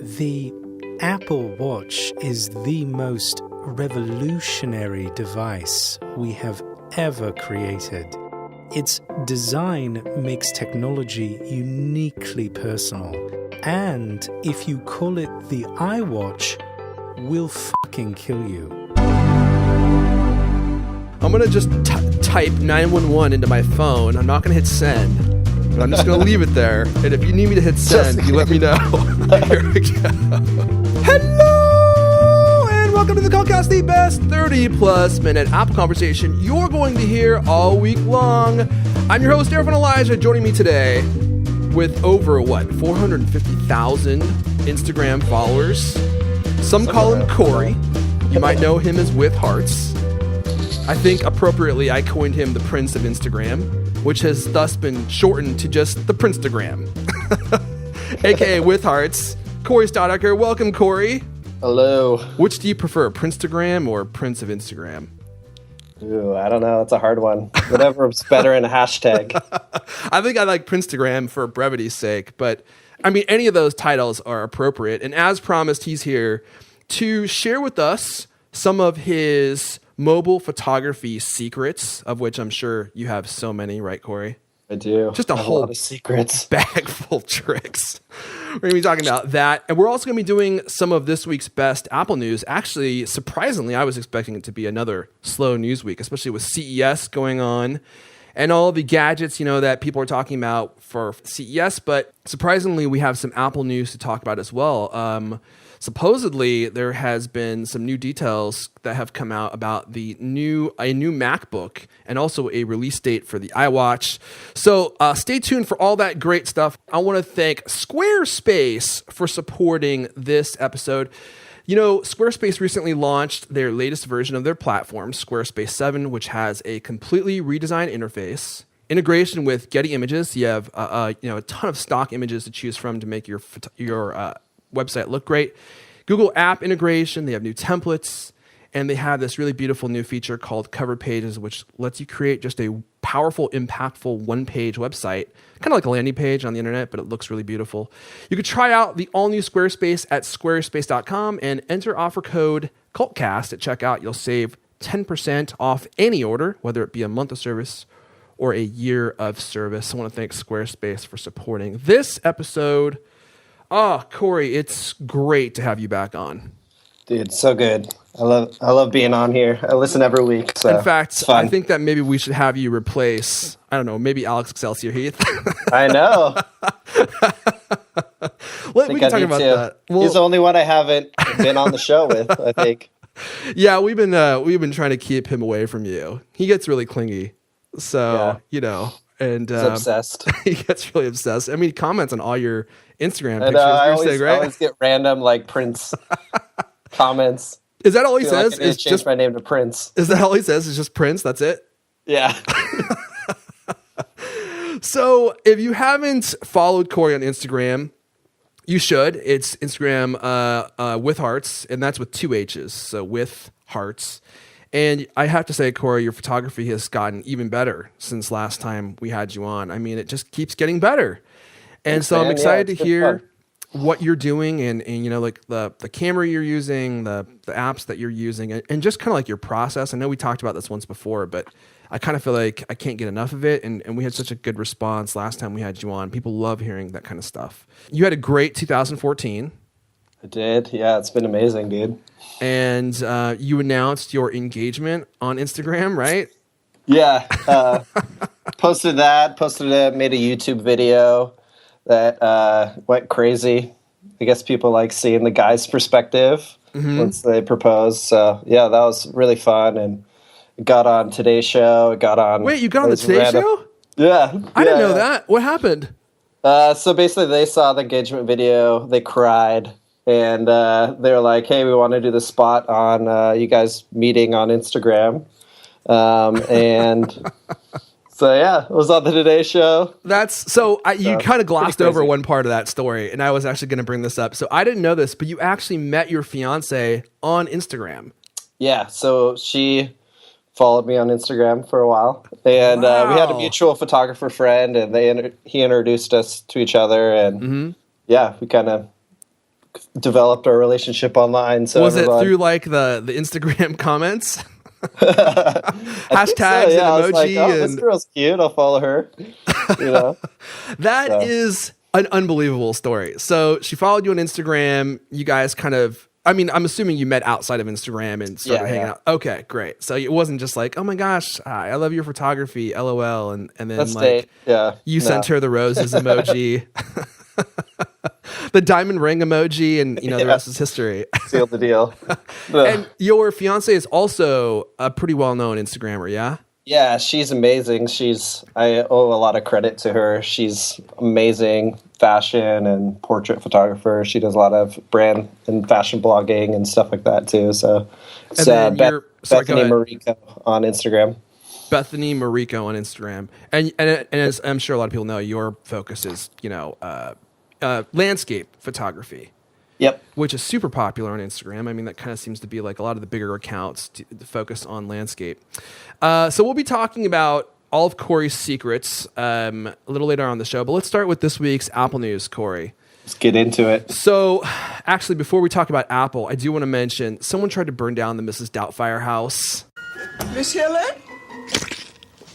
The Apple Watch is the most revolutionary device we have ever created. Its design makes technology uniquely personal. And if you call it the iWatch, we'll fucking kill you. I'm going to just type 911 into my phone. I'm not going to hit send, but I'm just going to leave it there. And if you need me to hit send, you let me know. Here we go. Hello, and welcome to the Cultcast, the best 30-plus minute Apple conversation you're going to hear all week long. I'm your host, Ervin Elijah, joining me today with over, 450,000 Instagram followers. Some call him Corey. You might know him as With Hearts. I think appropriately I coined him the Prince of Instagram, which has thus been shortened to just the Prinstagram, aka With Hearts. Corey Staudacher, welcome, Corey. Hello. Which do you prefer, Prinstagram or Prince of Instagram? Ooh, I don't know. That's a hard one. Whatever's better in a hashtag. I think I like Prinstagram for brevity's sake, but I mean, any of those titles are appropriate. And as promised, he's here to share with us some of his mobile photography secrets, of which I'm sure you have so many, right, Corey? I do. Just a whole lot of secrets. Bag full of tricks. We're going to be talking about that. And we're also going to be doing some of this week's best Apple news. Actually, surprisingly, I was expecting it to be another slow news week, especially with CES going on and all the gadgets, that people are talking about for CES. But surprisingly, we have some Apple news to talk about as well. Supposedly, there has been some new details that have come out about a new MacBook and also a release date for the iWatch. So stay tuned for all that great stuff. I want to thank Squarespace for supporting this episode. Squarespace recently launched their latest version of their platform, Squarespace 7, which has a completely redesigned interface. Integration with Getty Images. You have a ton of stock images to choose from to make your website look great. Google App integration, they have new templates, and they have this really beautiful new feature called Cover Pages, which lets you create just a powerful, impactful one-page website, kind of like a landing page on the internet, but it looks really beautiful. You could try out the all-new Squarespace at squarespace.com and enter offer code CULTCAST at checkout. You'll save 10% off any order, whether it be a month of service or a year of service. I want to thank Squarespace for supporting this episode. Oh, Corey, it's great to have you back on. Dude, so good. I love being on here. I listen every week. So in fact, I think that maybe we should have you replace, maybe Alex Excelsior Heath. I know. We can talk about that. Well, he's the only one I haven't been on the show with, I think. Yeah, we've been trying to keep him away from you. He gets really clingy. So, and he's obsessed. He gets really obsessed. I mean, he comments on all your Instagram pictures. I always get random Prince comments. Is that all he says? It's just my name to Prince. Is that all he says? It's just Prince? That's it? Yeah. So if you haven't followed Corey on Instagram, you should. It's Instagram with hearts, and that's with 2 H's. So with hearts. And I have to say, Corey, your photography has gotten even better since last time we had you on. I mean, it just keeps getting better. And thanks, so man. I'm excited to hear fun. What you're doing and the camera you're using, the apps that you're using, and just kind of like your process. I know we talked about this once before, but I kind of feel like I can't get enough of it. And we had such a good response last time we had you on. People love hearing that kind of stuff. You had a great 2014. I did. Yeah, it's been amazing, dude. And you announced your engagement on Instagram, right? Yeah. Posted it, made a YouTube video that went crazy. I guess people like seeing the guy's perspective once they propose. So, yeah, that was really fun. And it got on Today's Show. Wait, you got on the Today Show? Yeah. I didn't know that. What happened? So basically, they saw the engagement video. They cried. And they were like, hey, we want to do the spot on you guys meeting on Instagram. And so, yeah, it was on the Today Show. You kind of glossed over one part of that story, and I was actually going to bring this up. So I didn't know this, but you actually met your fiance on Instagram. Yeah, so she followed me on Instagram for a while. And we had a mutual photographer friend, and he introduced us to each other. And, yeah, we kind of developed our relationship online. So was it through like the Instagram comments? Hashtags and I was emoji. like, oh, this girl's cute. I'll follow her. That is an unbelievable story. So she followed you on Instagram. You guys kind of, I mean, I'm assuming you met outside of Instagram and started hanging out. Okay, great. So it wasn't just like, oh my gosh, I love your photography, LOL, and then you sent her the roses emoji, the diamond ring emoji, and the rest is history. Sealed the deal. And your fiance is also a pretty well-known Instagrammer, yeah? Yeah, she's amazing. I owe a lot of credit to her. She's amazing fashion and portrait photographer. She does a lot of brand and fashion blogging and stuff like that too. So it's Bethany Mariko on Instagram. Bethany Mariko on Instagram. And as I'm sure a lot of people know, your focus is, landscape photography. Yep. Which is super popular on Instagram. I mean, that kind of seems to be like a lot of the bigger accounts to focus on landscape. So we'll be talking about all of Corey's secrets a little later on the show. But let's start with this week's Apple news, Corey. Let's get into it. So actually, before we talk about Apple, I do want to mention someone tried to burn down the Mrs. Doubtfire house. Miss Helen?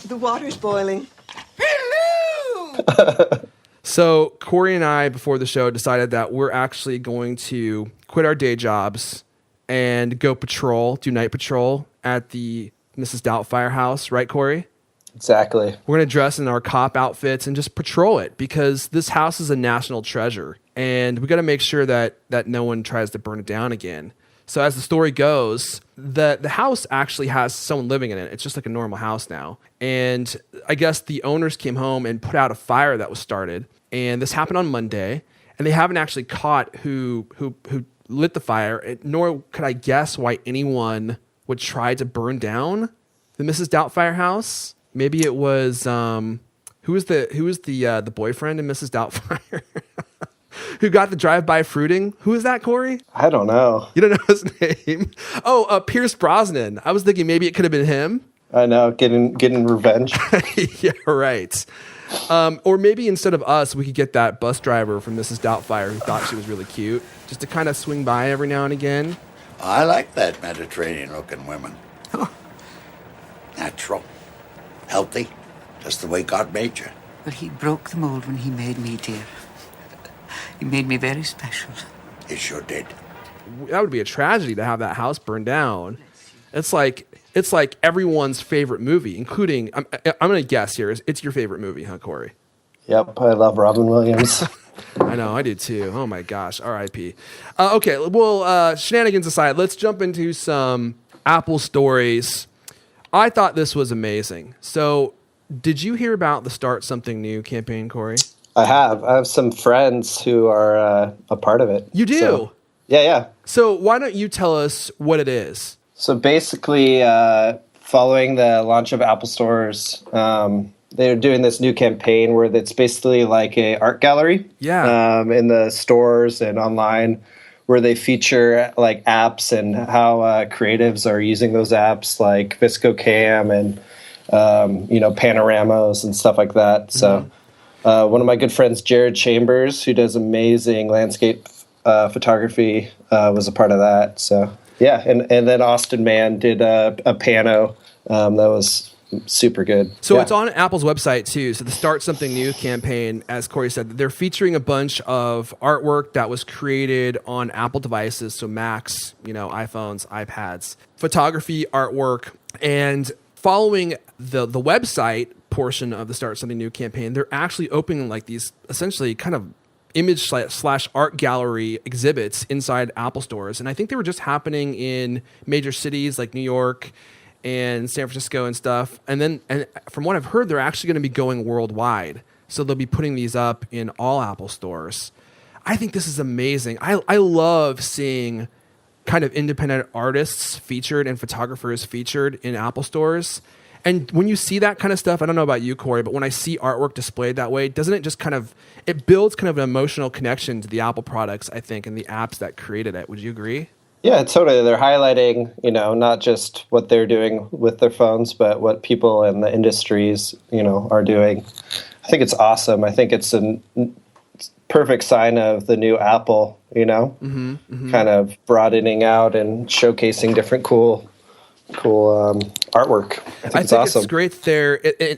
The water's boiling. Hello! So Corey and I, before the show, decided that we're actually going to quit our day jobs and go do night patrol at the Mrs. Doubtfire house. Right, Corey? Exactly. We're going to dress in our cop outfits and just patrol it because this house is a national treasure. And we got to make sure that no one tries to burn it down again. So as the story goes, the house actually has someone living in it. It's just like a normal house now. And I guess the owners came home and put out a fire that was started. And this happened on Monday, and they haven't actually caught who lit the fire, nor could I guess why anyone would try to burn down the Mrs. Doubtfire house. Maybe it was who was the boyfriend in Mrs. Doubtfire who got the drive-by fruiting? Who is that, Corey? I don't know. You don't know his name? Oh, Pierce Brosnan. I was thinking maybe it could have been him. I know, getting revenge. Yeah, right. Or maybe instead of us, we could get that bus driver from Mrs. Doubtfire who thought she was really cute, just to kind of swing by every now and again. I like that Mediterranean-looking women. Natural, healthy, just the way God made you. But he broke the mold when he made me, dear. He made me very special. He sure did. That would be a tragedy to have that house burned down. It's like everyone's favorite movie, including, I'm going to guess here, it's your favorite movie, huh, Corey? Yep, I love Robin Williams. I know, I do too. Oh my gosh, R.I.P. Okay, well, shenanigans aside, let's jump into some Apple stories. I thought this was amazing. So, did you hear about the Start Something New campaign, Corey? I have some friends who are a part of it. You do? So, yeah. So, why don't you tell us what it is? So basically, following the launch of Apple stores, they're doing this new campaign where it's basically like a art gallery in the stores and online, where they feature like apps and how creatives are using those apps, like ViscoCam and panoramas and stuff like that. So one of my good friends, Jared Chambers, who does amazing landscape photography, was a part of that. So. Yeah, and then Austin Mann did a pano that was super good. So it's on Apple's website too. So the Start Something New campaign, as Corey said, they're featuring a bunch of artwork that was created on Apple devices, so Macs, iPhones, iPads, photography, artwork, and following the website portion of the Start Something New campaign, they're actually opening like these essentially kind of image / art gallery exhibits inside Apple stores. And I think they were just happening in major cities like New York and San Francisco and stuff. And from what I've heard, they're actually going to be going worldwide. So they'll be putting these up in all Apple stores. I think this is amazing. I love seeing kind of independent artists featured and photographers featured in Apple stores. And when you see that kind of stuff, I don't know about you, Corey, but when I see artwork displayed that way, doesn't it just it builds kind of an emotional connection to the Apple products, I think, and the apps that created it. Would you agree? Yeah, totally. They're highlighting, not just what they're doing with their phones, but what people in the industries, are doing. I think it's awesome. I think it's a perfect sign of the new Apple, kind of broadening out and showcasing different cool artwork. I think it's awesome. It's great. They're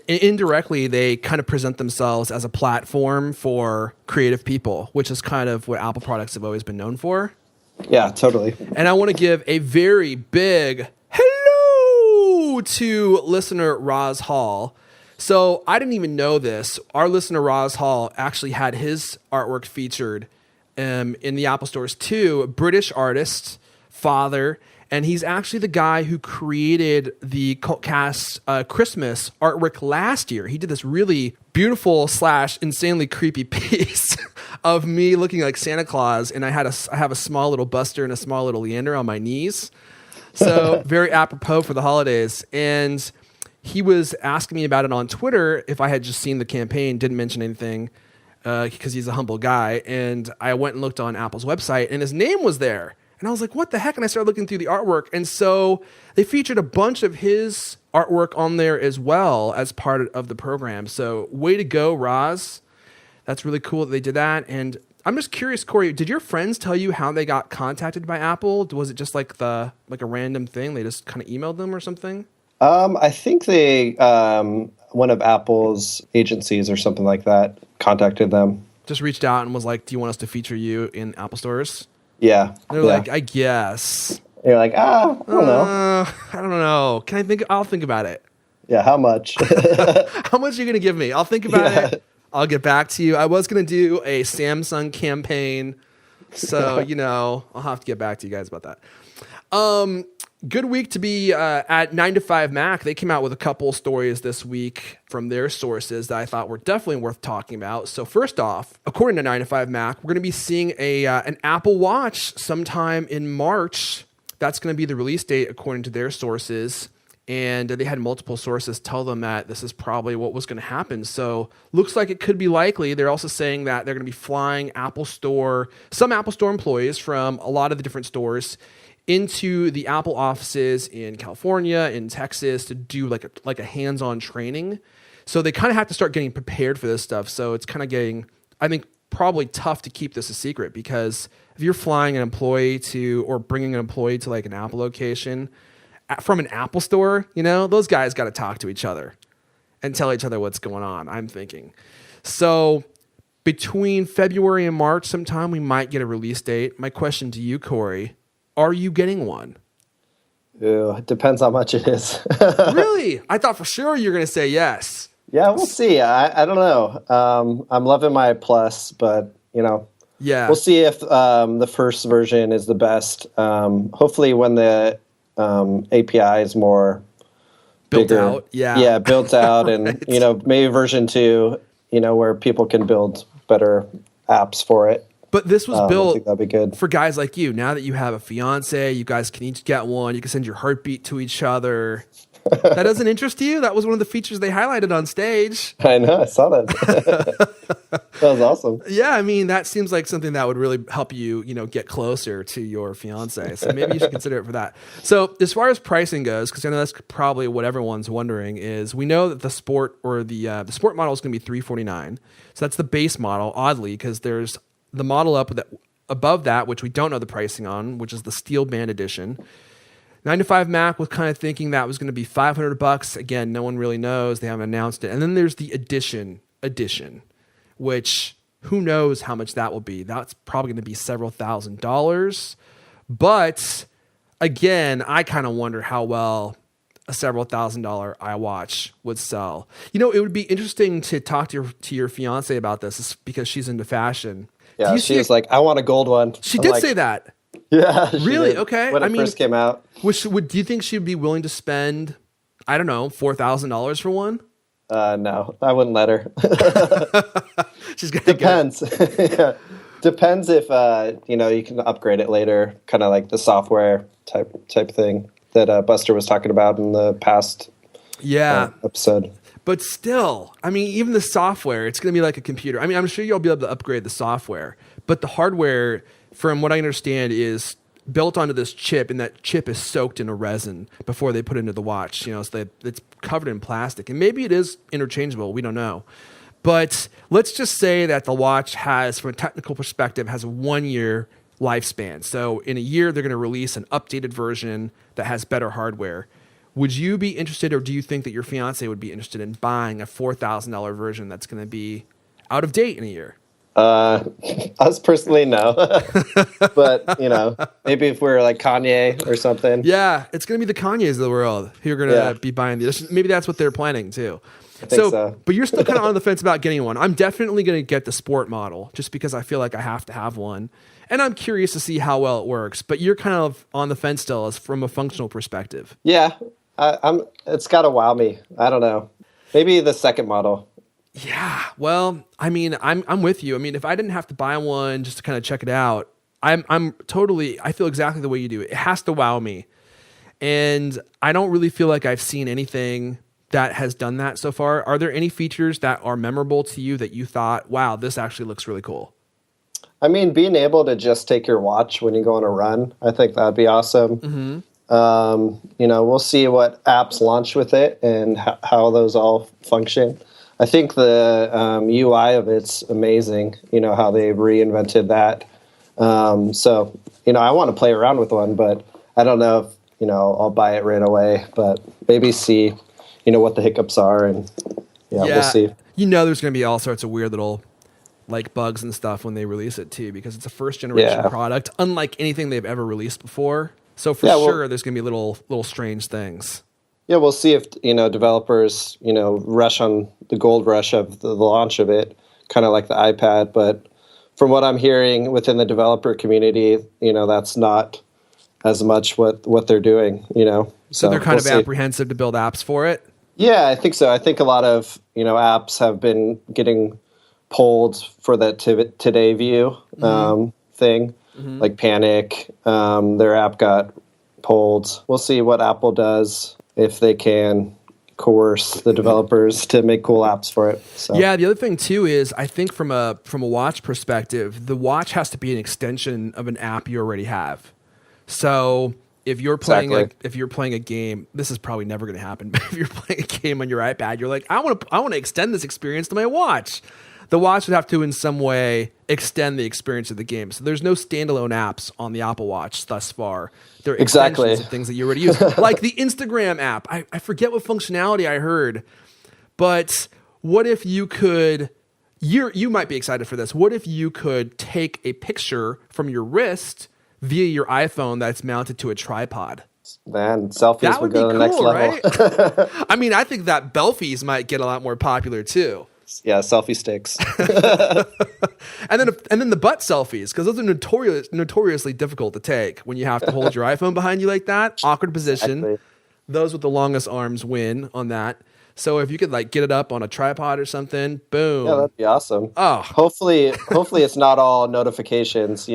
indirectly, they kind of present themselves as a platform for creative people, which is kind of what Apple products have always been known for. Yeah, totally. And I want to give a very big hello to listener Roz Hall. So I didn't even know this. Our listener Roz Hall actually had his artwork featured in the Apple stores too. A British artist, father, and he's actually the guy who created the Cultcast Christmas artwork last year. He did this really beautiful / insanely creepy piece of me looking like Santa Claus, and I have a small little Buster and a small little Leander on my knees. So very apropos for the holidays. And he was asking me about it on Twitter if I had just seen the campaign, didn't mention anything because he's a humble guy. And I went and looked on Apple's website, and his name was there. And I was like, what the heck? And I started looking through the artwork. And so they featured a bunch of his artwork on there as well as part of the program. So way to go, Roz. That's really cool that they did that. And I'm just curious, Corey, did your friends tell you how they got contacted by Apple? Was it just like a random thing? They just kind of emailed them or something? I think they, one of Apple's agencies or something like that contacted them. Just reached out and was like, do you want us to feature you in Apple stores? Yeah. They're like, I guess. You're like, I don't know. I don't know. Can I think? I'll think about it. Yeah, how much? How much are you going to give me? I'll think about it. I'll get back to you. I was going to do a Samsung campaign. So, I'll have to get back to you guys about that. Good week to be at 9to5Mac. They came out with a couple stories this week from their sources that I thought were definitely worth talking about. So first off, according to 9to5Mac, we're going to be seeing an Apple Watch sometime in March. That's going to be the release date according to their sources. And they had multiple sources tell them that this is probably what was going to happen. So looks like it could be likely. They're also saying that they're going to be flying some Apple Store employees from a lot of the different stores into the Apple offices in California, in Texas, to do like a hands-on training. So they kind of have to start getting prepared for this stuff. So it's kind of getting, I think, probably tough to keep this a secret, because if you're flying an employee or bringing an employee to like an Apple location from an Apple store, those guys got to talk to each other and tell each other what's going on, I'm thinking. So between February and March sometime, we might get a release date. My question to you, Corey, are you getting one? Ew, it depends how much it is. Really? I thought for sure you were going to say yes. Yeah, we'll see. I don't know. I'm loving my Plus, but, yeah, we'll see if the first version is the best. Hopefully when the API is more built bigger. Out. Yeah, built out. And, Right. Maybe version 2, where people can build better apps for it. But this was I built think that'd be good for guys like you. Now that you have a fiance, you guys can each get one. You can send your heartbeat to each other. That doesn't interest you? That was one of the features they highlighted on stage. I know. I saw that. That was awesome. Yeah, I mean, that seems like something that would really help you, get closer to your fiance. So maybe you should consider it for that. So as far as pricing goes, because I know that's probably what everyone's wondering, is we know that the sport or the sport model is going to be $349. So that's the base model, oddly, because there's the model above that, which we don't know the pricing on, which is the Steel Band Edition. 9to5Mac was kind of thinking that was going to be $500. Again, no one really knows. They haven't announced it. And then there's the edition, which who knows how much that will be. That's probably going to be several $1,000s. But again, I kind of wonder how well a several $1,000 iWatch would sell. It would be interesting to talk to your fiance about this because she's into fashion. Yeah, she was like, I want a gold one. She did say that. Yeah. Really? Okay. When it first came out. Do you think she'd be willing to spend, I don't know, $4,000 for one? No, I wouldn't let her. She's gonna Depends. Yeah. Depends if you can upgrade it later, kind of like the software type thing that Buster was talking about in the past episode. But still, I mean, even the software, it's going to be like a computer. I mean, I'm sure you'll be able to upgrade the software, but the hardware, from what I understand, is built onto this chip, and that chip is soaked in a resin before they put it into the watch. So it's covered in plastic, and maybe it is interchangeable. We don't know. But let's just say that the watch has, from a technical perspective, has a 1-year lifespan. So in a year, they're going to release an updated version that has better hardware. Would you be interested, or do you think that your fiance would be interested in buying a $4,000 version that's going to be out of date in a year? Us personally, no. But, maybe if we're like Kanye or something. Yeah, it's going to be the Kanyes of the world who are going to be buying the edition. Maybe that's what they're planning too. I think so. But you're still kind of on the fence about getting one. I'm definitely going to get the sport model just because I feel like I have to have one. And I'm curious to see how well it works. But you're kind of on the fence still as from a functional perspective. Yeah, it's got to wow me. I don't know. Maybe the second model. Yeah, well, I mean, I'm with you. I mean, if I didn't have to buy one just to kind of check it out, I feel exactly the way you do. It has to wow me. And I don't really feel like I've seen anything that has done that so far. Are there any features that are memorable to you that you thought, wow, this actually looks really cool? I mean, being able to just take your watch when you go on a run, I think that'd be awesome. Mm-hmm. We'll see what apps launch with it and how those all function. I think the UI of it's amazing, how they reinvented that. I want to play around with one, but I don't know if, I'll buy it right away, but maybe see, what the hiccups are, and we'll see. There's going to be all sorts of weird little like bugs and stuff when they release it too, because it's a first generation product, unlike anything they've ever released before. So for sure, there's going to be little strange things. Yeah, we'll see if, developers, rush on the gold rush of the launch of it, kind of like the iPad. But from what I'm hearing within the developer community, that's not as much what they're doing, So they're kind of apprehensive to build apps for it? Yeah, I think so. I think a lot of, apps have been getting pulled for that Today View thing, like Panic. Their app got pulled. We'll see what Apple does, if they can coerce the developers to make cool apps for it. So. Yeah, the other thing too is I think from a watch perspective, the watch has to be an extension of an app you already have. So if you're playing a game, this is probably never going to happen. But if you're playing a game on your iPad, you're like, I want to extend this experience to my watch. The watch would have to in some way extend the experience of the game. So there's no standalone apps on the Apple Watch thus far. They're extensions of things that you already use. Like the Instagram app. I forget what functionality I heard, but what if you could, you might be excited for this. What if you could take a picture from your wrist via your iPhone that's mounted to a tripod? Man, selfies would go to the next level. Right? I mean, I think that Belfies might get a lot more popular too. Yeah, selfie sticks. and then the butt selfies, because those are notoriously difficult to take when you have to hold your iPhone behind you like that. Awkward position. Exactly. Those with the longest arms win on that. So if you could like get it up on a tripod or something, boom. Yeah, that'd be awesome. Oh, hopefully it's not all notifications.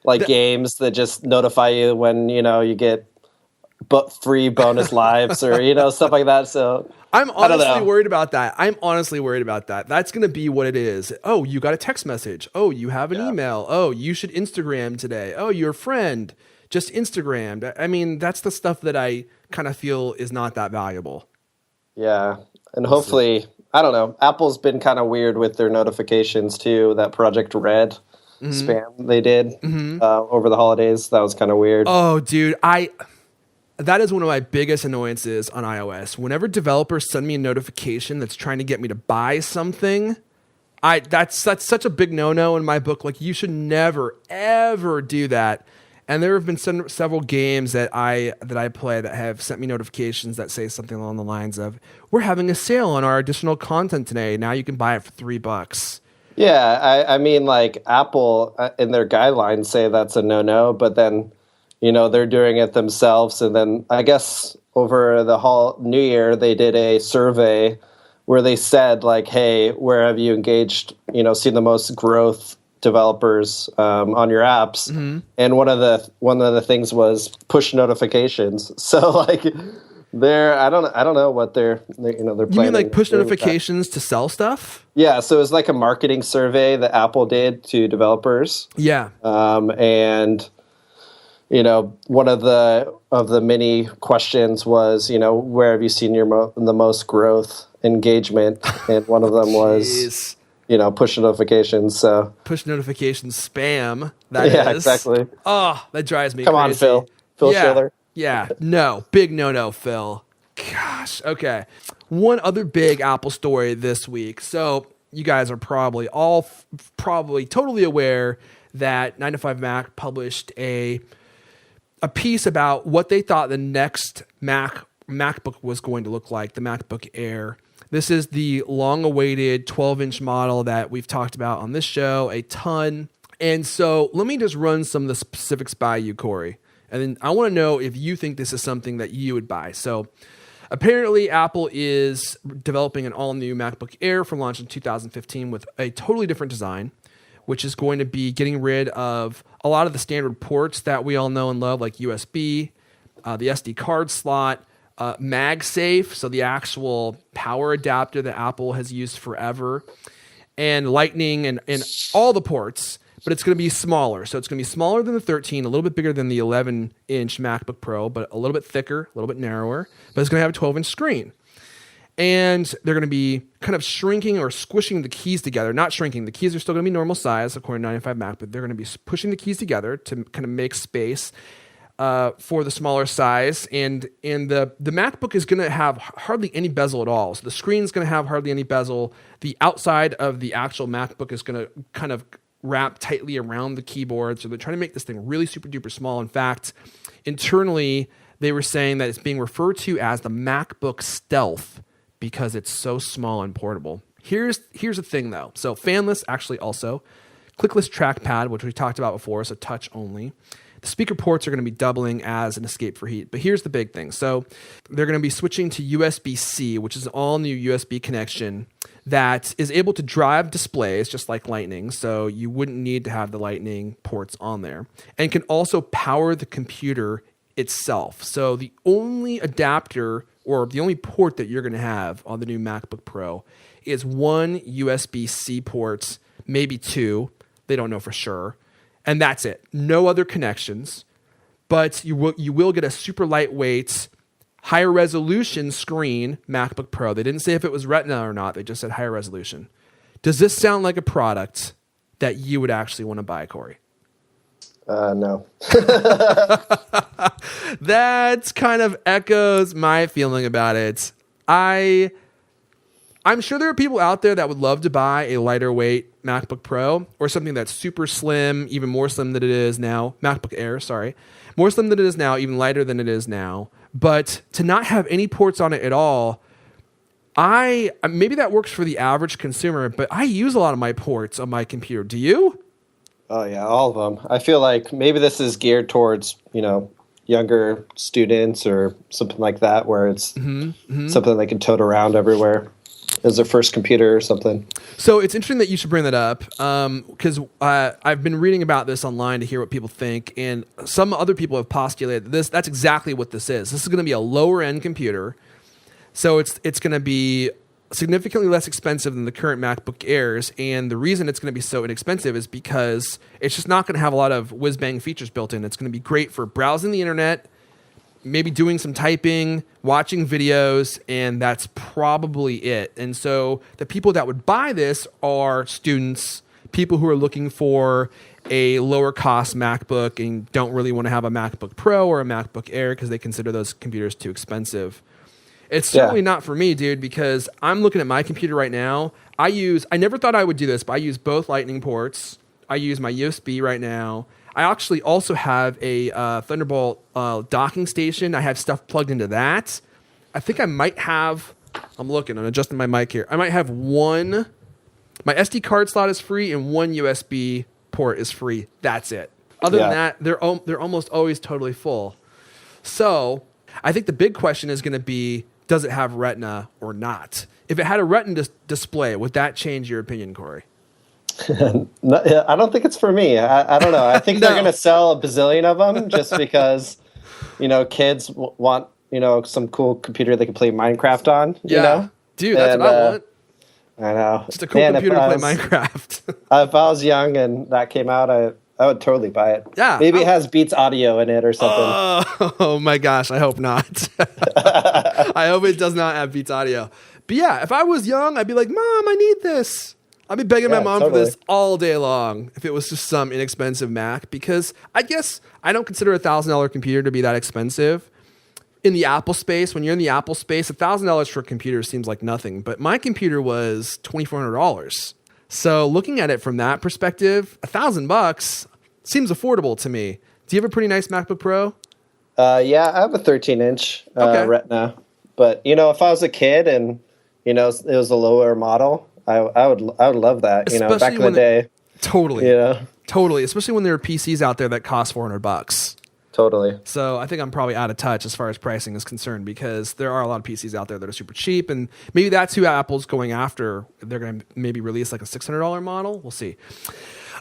Like games that just notify you when you get free bonus lives or stuff like that. So I'm honestly worried about that. That's going to be what it is. Oh, you got a text message. Oh, you have an email. Oh, you should Instagram today. Oh, your friend just Instagrammed. I mean, that's the stuff that I kind of feel is not that valuable. Yeah. And hopefully, I don't know. Apple's been kind of weird with their notifications too. That Project Red spam they did over the holidays. That was kind of weird. Oh, dude. That is one of my biggest annoyances on iOS. Whenever developers send me a notification that's trying to get me to buy something, that's such a big no-no in my book. Like, you should never, ever do that. And there have been several games that I play that have sent me notifications that say something along the lines of, we're having a sale on our additional content today. Now you can buy it for $3. Yeah, I mean, like, Apple in their guidelines say that's a no-no, but then they're doing it themselves. And then I guess over the whole New Year, they did a survey where they said, like, hey, where have you engaged, seen the most growth developers on your apps? And one of the things was push notifications. So like I don't know what they're planning. You mean like push notifications to sell stuff? Yeah, so it was like a marketing survey that Apple did to developers. Yeah. And one of the many questions was, where have you seen the most growth engagement? And one of them was push notifications. So push notifications spam. That yeah, is. exactly. Oh, that drives me Come crazy. on, Phil yeah. Schiller. Yeah, no, big no, Phil. Gosh, okay. One other big Apple story this week. So you guys are probably probably totally aware that 9 to 5 Mac published a piece about what they thought the next MacBook was going to look like, the MacBook Air. This is the long-awaited 12-inch model that we've talked about on this show a ton. And so let me just run some of the specifics by you, Corey. And then I want to know if you think this is something that you would buy. So apparently Apple is developing an all-new MacBook Air for launch in 2015 with a totally different design, which is going to be getting rid of a lot of the standard ports that we all know and love, like USB, the SD card slot, MagSafe, so the actual power adapter that Apple has used forever, and Lightning and all the ports, but it's going to be smaller. So it's going to be smaller than the 13, a little bit bigger than the 11-inch MacBook Pro, but a little bit thicker, a little bit narrower, but it's going to have a 12-inch screen. And they're going to be kind of shrinking or squishing the keys together. Not shrinking. The keys are still going to be normal size, according to 9 to 5 Mac, but they're going to be pushing the keys together to kind of make space for the smaller size. And the MacBook is going to have hardly any bezel at all. So the screen's going to have hardly any bezel. The outside of the actual MacBook is going to kind of wrap tightly around the keyboard. So they're trying to make this thing really super duper small. In fact, internally, they were saying that it's being referred to as the MacBook Stealth, because it's so small and portable. Here's the thing though. So fanless, actually also. Clickless trackpad, which we talked about before, so touch only. The speaker ports are going to be doubling as an escape for heat. But here's the big thing. So they're going to be switching to USB-C, which is an all-new USB connection that is able to drive displays just like Lightning. So you wouldn't need to have the Lightning ports on there. And can also power the computer itself. So the only adapter or the only port that you're going to have on the new MacBook Pro is one USB-C port, maybe two. They don't know for sure. And that's it. No other connections. But you will get a super lightweight, higher resolution screen MacBook Pro. They didn't say if it was Retina or not. They just said higher resolution. Does this sound like a product that you would actually want to buy, Corey? No. That kind of echoes my feeling about it. I'm sure there are people out there that would love to buy a lighter weight MacBook Pro or something that's super slim, even more slim than it is now. MacBook Air, sorry. More slim than it is now, even lighter than it is now. But to not have any ports on it at all, maybe that works for the average consumer, but I use a lot of my ports on my computer. Do you? Oh yeah, all of them. I feel like maybe this is geared towards, younger students or something like that, where it's something they can tote around everywhere as their first computer or something. So it's interesting that you should bring that up, because I've been reading about this online to hear what people think, and some other people have postulated that that's exactly what this is. This is going to be a lower end computer, so it's going to be significantly less expensive than the current MacBook Airs, and the reason it's going to be so inexpensive is because it's just not going to have a lot of whiz-bang features built in. It's going to be great for browsing the internet, maybe doing some typing, watching videos, and that's probably it. And so the people that would buy this are students, people who are looking for a lower cost MacBook and don't really want to have a MacBook Pro or a MacBook Air because they consider those computers too expensive. It's certainly not for me, dude, because I'm looking at my computer right now. I never thought I would do this, but I use both Lightning ports. I use my USB right now. I actually also have a Thunderbolt docking station. I have stuff plugged into that. I think I might have, I'm adjusting my mic here. I might have my SD card slot is free and one USB port is free. That's it. Other than that, they're almost always totally full. So I think the big question is going to be, does it have Retina or not? If it had a Retina display, would that change your opinion, Corey? No, I don't think it's for me. I don't know. I think they're going to sell a bazillion of them just because, kids want, some cool computer they can play Minecraft on. Dude, that's what I want. I know. Just a cool computer to play Minecraft. If I was young and that came out, I would totally buy it. Yeah. Maybe it has Beats Audio in it or something. Oh my gosh, I hope not. I hope it does not have Beats Audio. But yeah, if I was young, I'd be like, Mom, I need this. I'd be begging my mom for totally. this all day long if it was just some inexpensive Mac, because I guess I don't consider $1,000 computer to be that expensive. In the Apple space, when you're in the Apple space, $1,000 for a computer seems like nothing. But my computer was $2,400. So looking at it from that perspective, $1,000 seems affordable to me. Do you have a pretty nice MacBook Pro? Yeah, I have a 13-inch Okay. Retina. But, if I was a kid and, it was a lower model, I would love that, Especially back in the when day. Totally. Yeah. Totally. Especially when there are PCs out there that cost $400. Totally. So I think I'm probably out of touch as far as pricing is concerned, because there are a lot of PCs out there that are super cheap, and maybe that's who Apple's going after. They're going to maybe release like a $600 model. We'll see.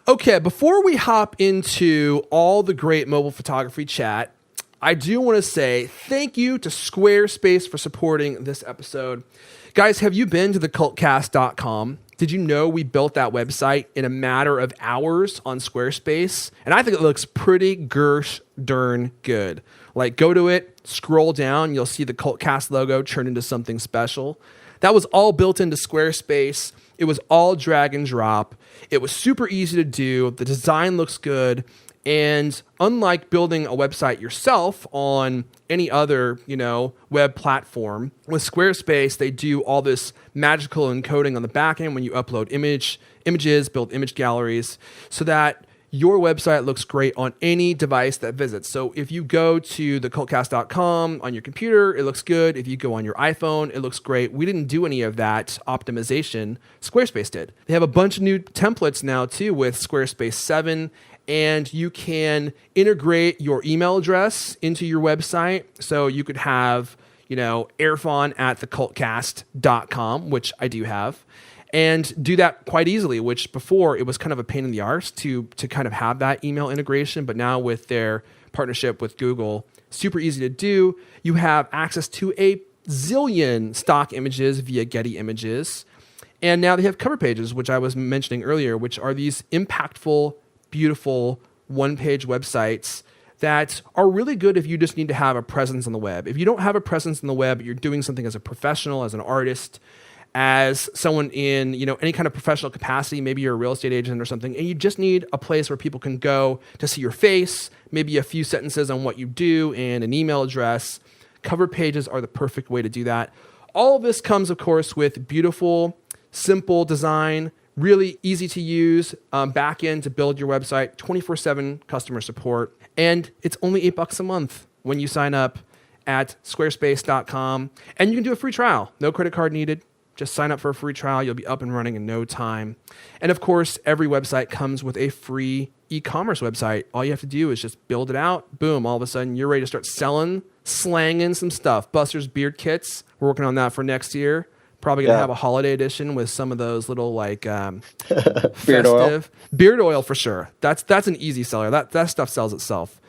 Okay, before we hop into all the great mobile photography chat, I do want to say thank you to Squarespace for supporting this episode. Guys, have you been to the Cultcast.com? Did you know we built that website in a matter of hours on Squarespace? And I think it looks pretty gosh darn good. Like, go to it, scroll down, you'll see the Cultcast logo turn into something special. That was all built into Squarespace. It was all drag and drop. It was super easy to do. The design looks good. And unlike building a website yourself on any other, web platform, with Squarespace, they do all this magical encoding on the back end when you upload images, build image galleries, so that your website looks great on any device that visits. So if you go to thecultcast.com on your computer, it looks good. If you go on your iPhone, it looks great. We didn't do any of that optimization. Squarespace did. They have a bunch of new templates now too with Squarespace 7. And you can integrate your email address into your website. So you could have, airfon@thecultcast.com, which I do have, and do that quite easily, which before it was kind of a pain in the arse to kind of have that email integration. But now with their partnership with Google, super easy to do. You have access to a zillion stock images via Getty Images. And now they have cover pages, which I was mentioning earlier, which are these impactful, beautiful one-page websites that are really good if you just need to have a presence on the web. If you don't have a presence on the web, you're doing something as a professional, as an artist, as someone in any kind of professional capacity, maybe you're a real estate agent or something, and you just need a place where people can go to see your face, maybe a few sentences on what you do, and an email address. Cover pages are the perfect way to do that. All of this comes, of course, with beautiful, simple design, really easy to use backend to build your website, 24/7 customer support, and it's only $8 a month when you sign up at squarespace.com. And you can do a free trial. No credit card needed. Just sign up for a free trial. You'll be up and running in no time. And of course, every website comes with a free e-commerce website. All you have to do is just build it out. Boom, all of a sudden you're ready to start slanging some stuff. Buster's beard kits. We're working on that for next year. Probably going to have a holiday edition with some of those little beard oil. Beard oil for sure. That's an easy seller. That stuff sells itself.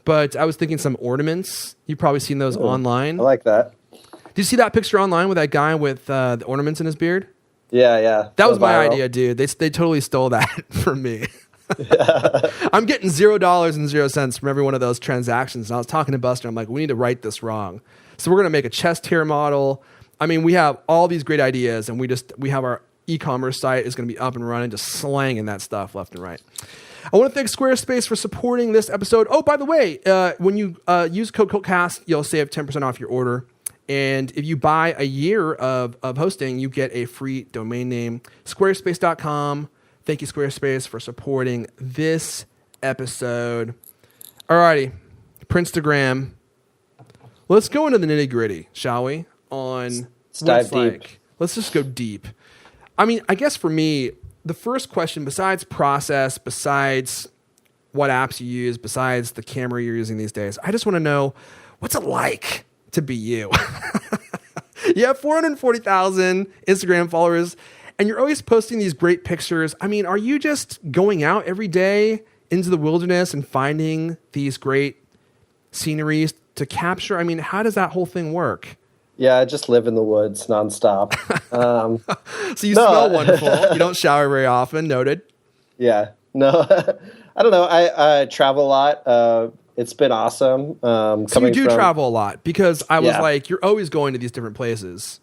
But I was thinking some ornaments. You've probably seen those online. I like that. Did you see that picture online with that guy with the ornaments in his beard? Yeah. That was my viral. idea, dude. They totally stole that from me. I'm getting $0.00 from every one of those transactions. And I was talking to Buster. I'm like, we need to write this wrong. So we're going to make a chest hair model. I mean, we have all these great ideas, and we have our e-commerce site is going to be up and running, just slanging that stuff left and right. I want to thank Squarespace for supporting this episode. Oh, by the way, when you use code Cultcast, you'll save 10% off your order. And if you buy a year of hosting, you get a free domain name. Squarespace.com. Thank you, Squarespace, for supporting this episode. Alrighty, Prinstagram. Let's go into the nitty gritty, shall we? Let's dive deep. Let's just go deep. I mean, I guess for me, the first question, besides process, besides what apps you use, besides the camera you're using these days, I just want to know, what's it like to be you? You have 440,000 Instagram followers, and you're always posting these great pictures. I mean, are you just going out every day into the wilderness and finding these great sceneries to capture? I mean, how does that whole thing work? Yeah, I just live in the woods nonstop. So you smell wonderful. You don't shower very often. Noted. Yeah. No, I don't know. I travel a lot. It's been awesome. So you do travel a lot, because I was like, you're always going to these different places.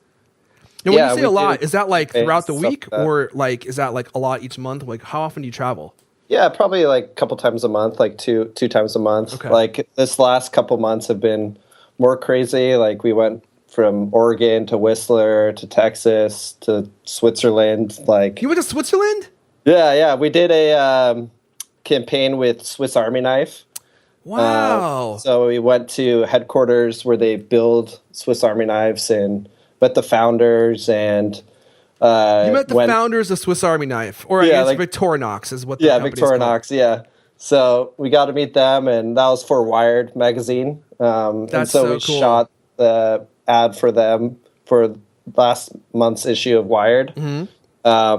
Now, when Yeah, you say we a lot, do is that like throughout the stuff week, like that. or like is that like a lot each month? Like, how often do you travel? Yeah, probably like a couple times a month, like two times a month. Okay. Like this last couple months have been more crazy. Like we went from Oregon to Whistler to Texas to Switzerland. Like You went to Switzerland? yeah, we did a campaign with Swiss Army Knife. Wow. So we went to headquarters where they build Swiss Army knives and met the founders and You met the went, founders of Swiss Army Knife, or I Yeah, guess like- Victorinox is what the yeah, company's called. Victorinox, yeah. So we got to meet them, and that was for Wired magazine. And That's so so we cool. shot the ad for them for last month's issue of Wired Mm-hmm.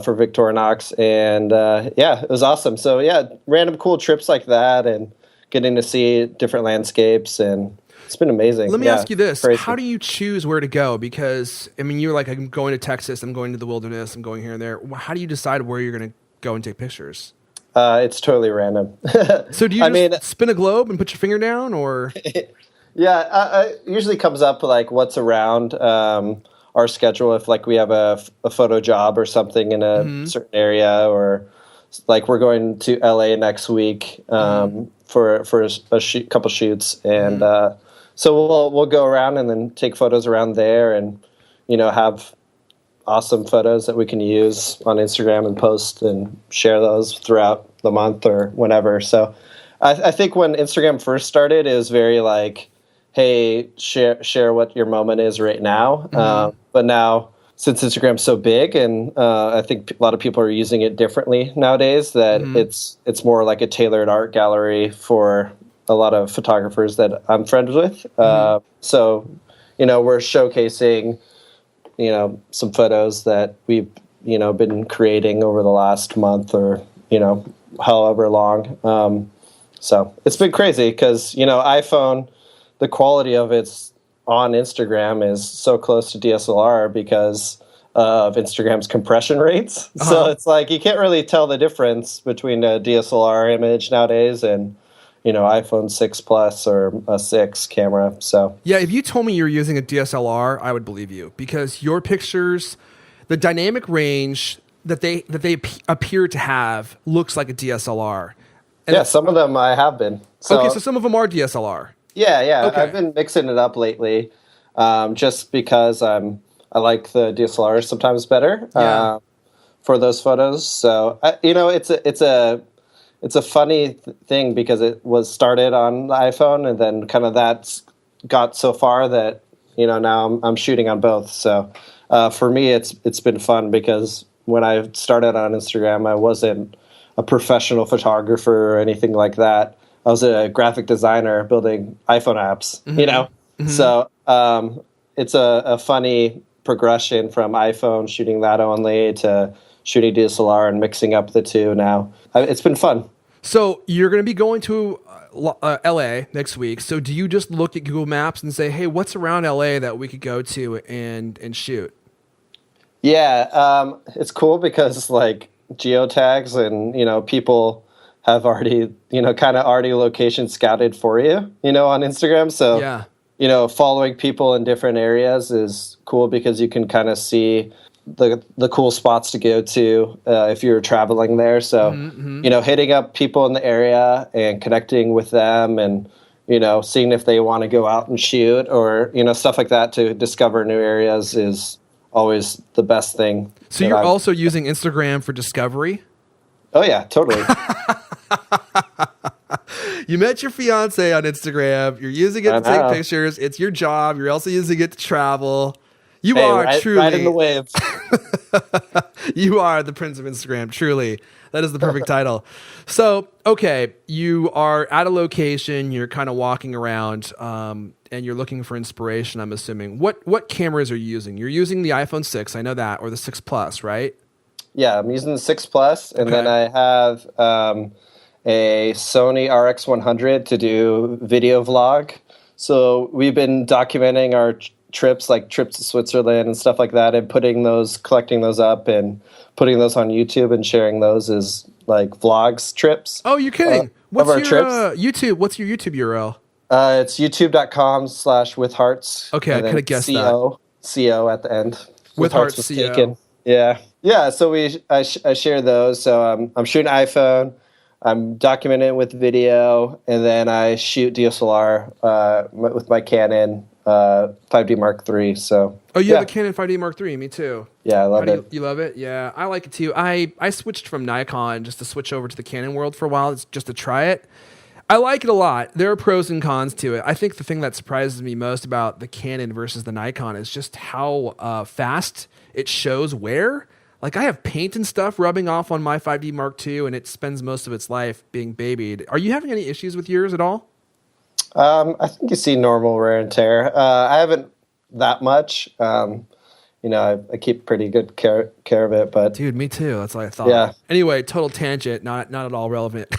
For Victorinox, and yeah, it was awesome. So yeah, random cool trips like that, and getting to see different landscapes, and it's been amazing. Let me ask you this. Crazy. How do you choose where to go? Because, I mean, you're like, I'm going to Texas, I'm going to the wilderness, I'm going here and there. How do you decide where you're going to go and take pictures? It's totally random. So do you I just mean- spin a globe and put your finger down, or? Yeah, it usually comes up like what's around our schedule. If like we have a photo job or something in a certain area, or like we're going to LA next week for a couple shoots, and so we'll go around and then take photos around there, and have awesome photos that we can use on Instagram and post and share those throughout the month or whenever. So I think when Instagram first started, it was very like, hey, share what your moment is right now. But now, since Instagram's so big, and I think a lot of people are using it differently nowadays, that it's more like a tailored art gallery for a lot of photographers that I'm friends with. So, we're showcasing, some photos that we've, been creating over the last month or, however long. So it's been crazy because, iPhone, the quality of its on Instagram is so close to DSLR because of Instagram's compression rates. So it's like you can't really tell the difference between a DSLR image nowadays and, iPhone 6 Plus or a 6 camera. So Yeah, if you told me you were using a DSLR, I would believe you, because your pictures, the dynamic range that they appear to have looks like a DSLR. And yeah, some of them I have been. okay, so some of them are DSLR. Yeah. Okay. I've been mixing it up lately, just because I like the DSLR sometimes better for those photos. So it's a funny thing because it was started on the iPhone, and then kind of that's got so far that now I'm shooting on both. So for me, it's been fun because when I started on Instagram, I wasn't a professional photographer or anything like that. I was a graphic designer building iPhone apps, So it's a funny progression from iPhone shooting that only to shooting DSLR and mixing up the two now. It's been fun. So you're going to be going to LA next week. So do you just look at Google Maps and say, hey, what's around LA that we could go to and shoot? Yeah, it's cool because like geotags and, people have already, kind of already location scouted for you, on Instagram. So, yeah. Following people in different areas is cool because you can kind of see the cool spots to go to if you're traveling there. So, hitting up people in the area and connecting with them and, seeing if they want to go out and shoot or, stuff like that to discover new areas is always the best thing. So you're also using Instagram for discovery? Oh, yeah, totally. You met your fiance on Instagram. You're using it to take pictures. It's your job. You're also using it to travel. You are truly riding the wave. You are the Prince of Instagram. Truly, that is the perfect title. So, okay, you are at a location. You're kind of walking around, and you're looking for inspiration. I'm assuming. What cameras are you using? You're using the iPhone 6. I know that, or the 6 Plus, right? Yeah, I'm using the 6 Plus, and then I have a Sony RX100 to do video vlog. So we've been documenting our trips, like trips to Switzerland and stuff like that, and collecting those up and putting those on YouTube and sharing those as like vlogs trips. Oh, you're kidding. What's our your trips. YouTube? What's your YouTube URL? It's youtube.com/withhearts. Okay, I could have guessed that. CO at the end. With Hearts was CO. taken. Yeah. So I share those. So I'm shooting iPhone. I'm documenting it with video, and then I shoot DSLR with my Canon 5D Mark III. So you have a Canon 5D Mark III. Me too. Yeah, I love it. You love it? Yeah, I like it too. I switched from Nikon just to switch over to the Canon world for a while, just to try it. I like it a lot. There are pros and cons to it. I think the thing that surprises me most about the Canon versus the Nikon is just how fast it shows wear. Like, I have paint and stuff rubbing off on my 5D Mark II, and it spends most of its life being babied. Are you having any issues with yours at all? I think you see normal wear and tear. I haven't that much. I keep pretty good care of it. But dude, me too. That's what I thought. Yeah. Anyway, total tangent, not at all relevant.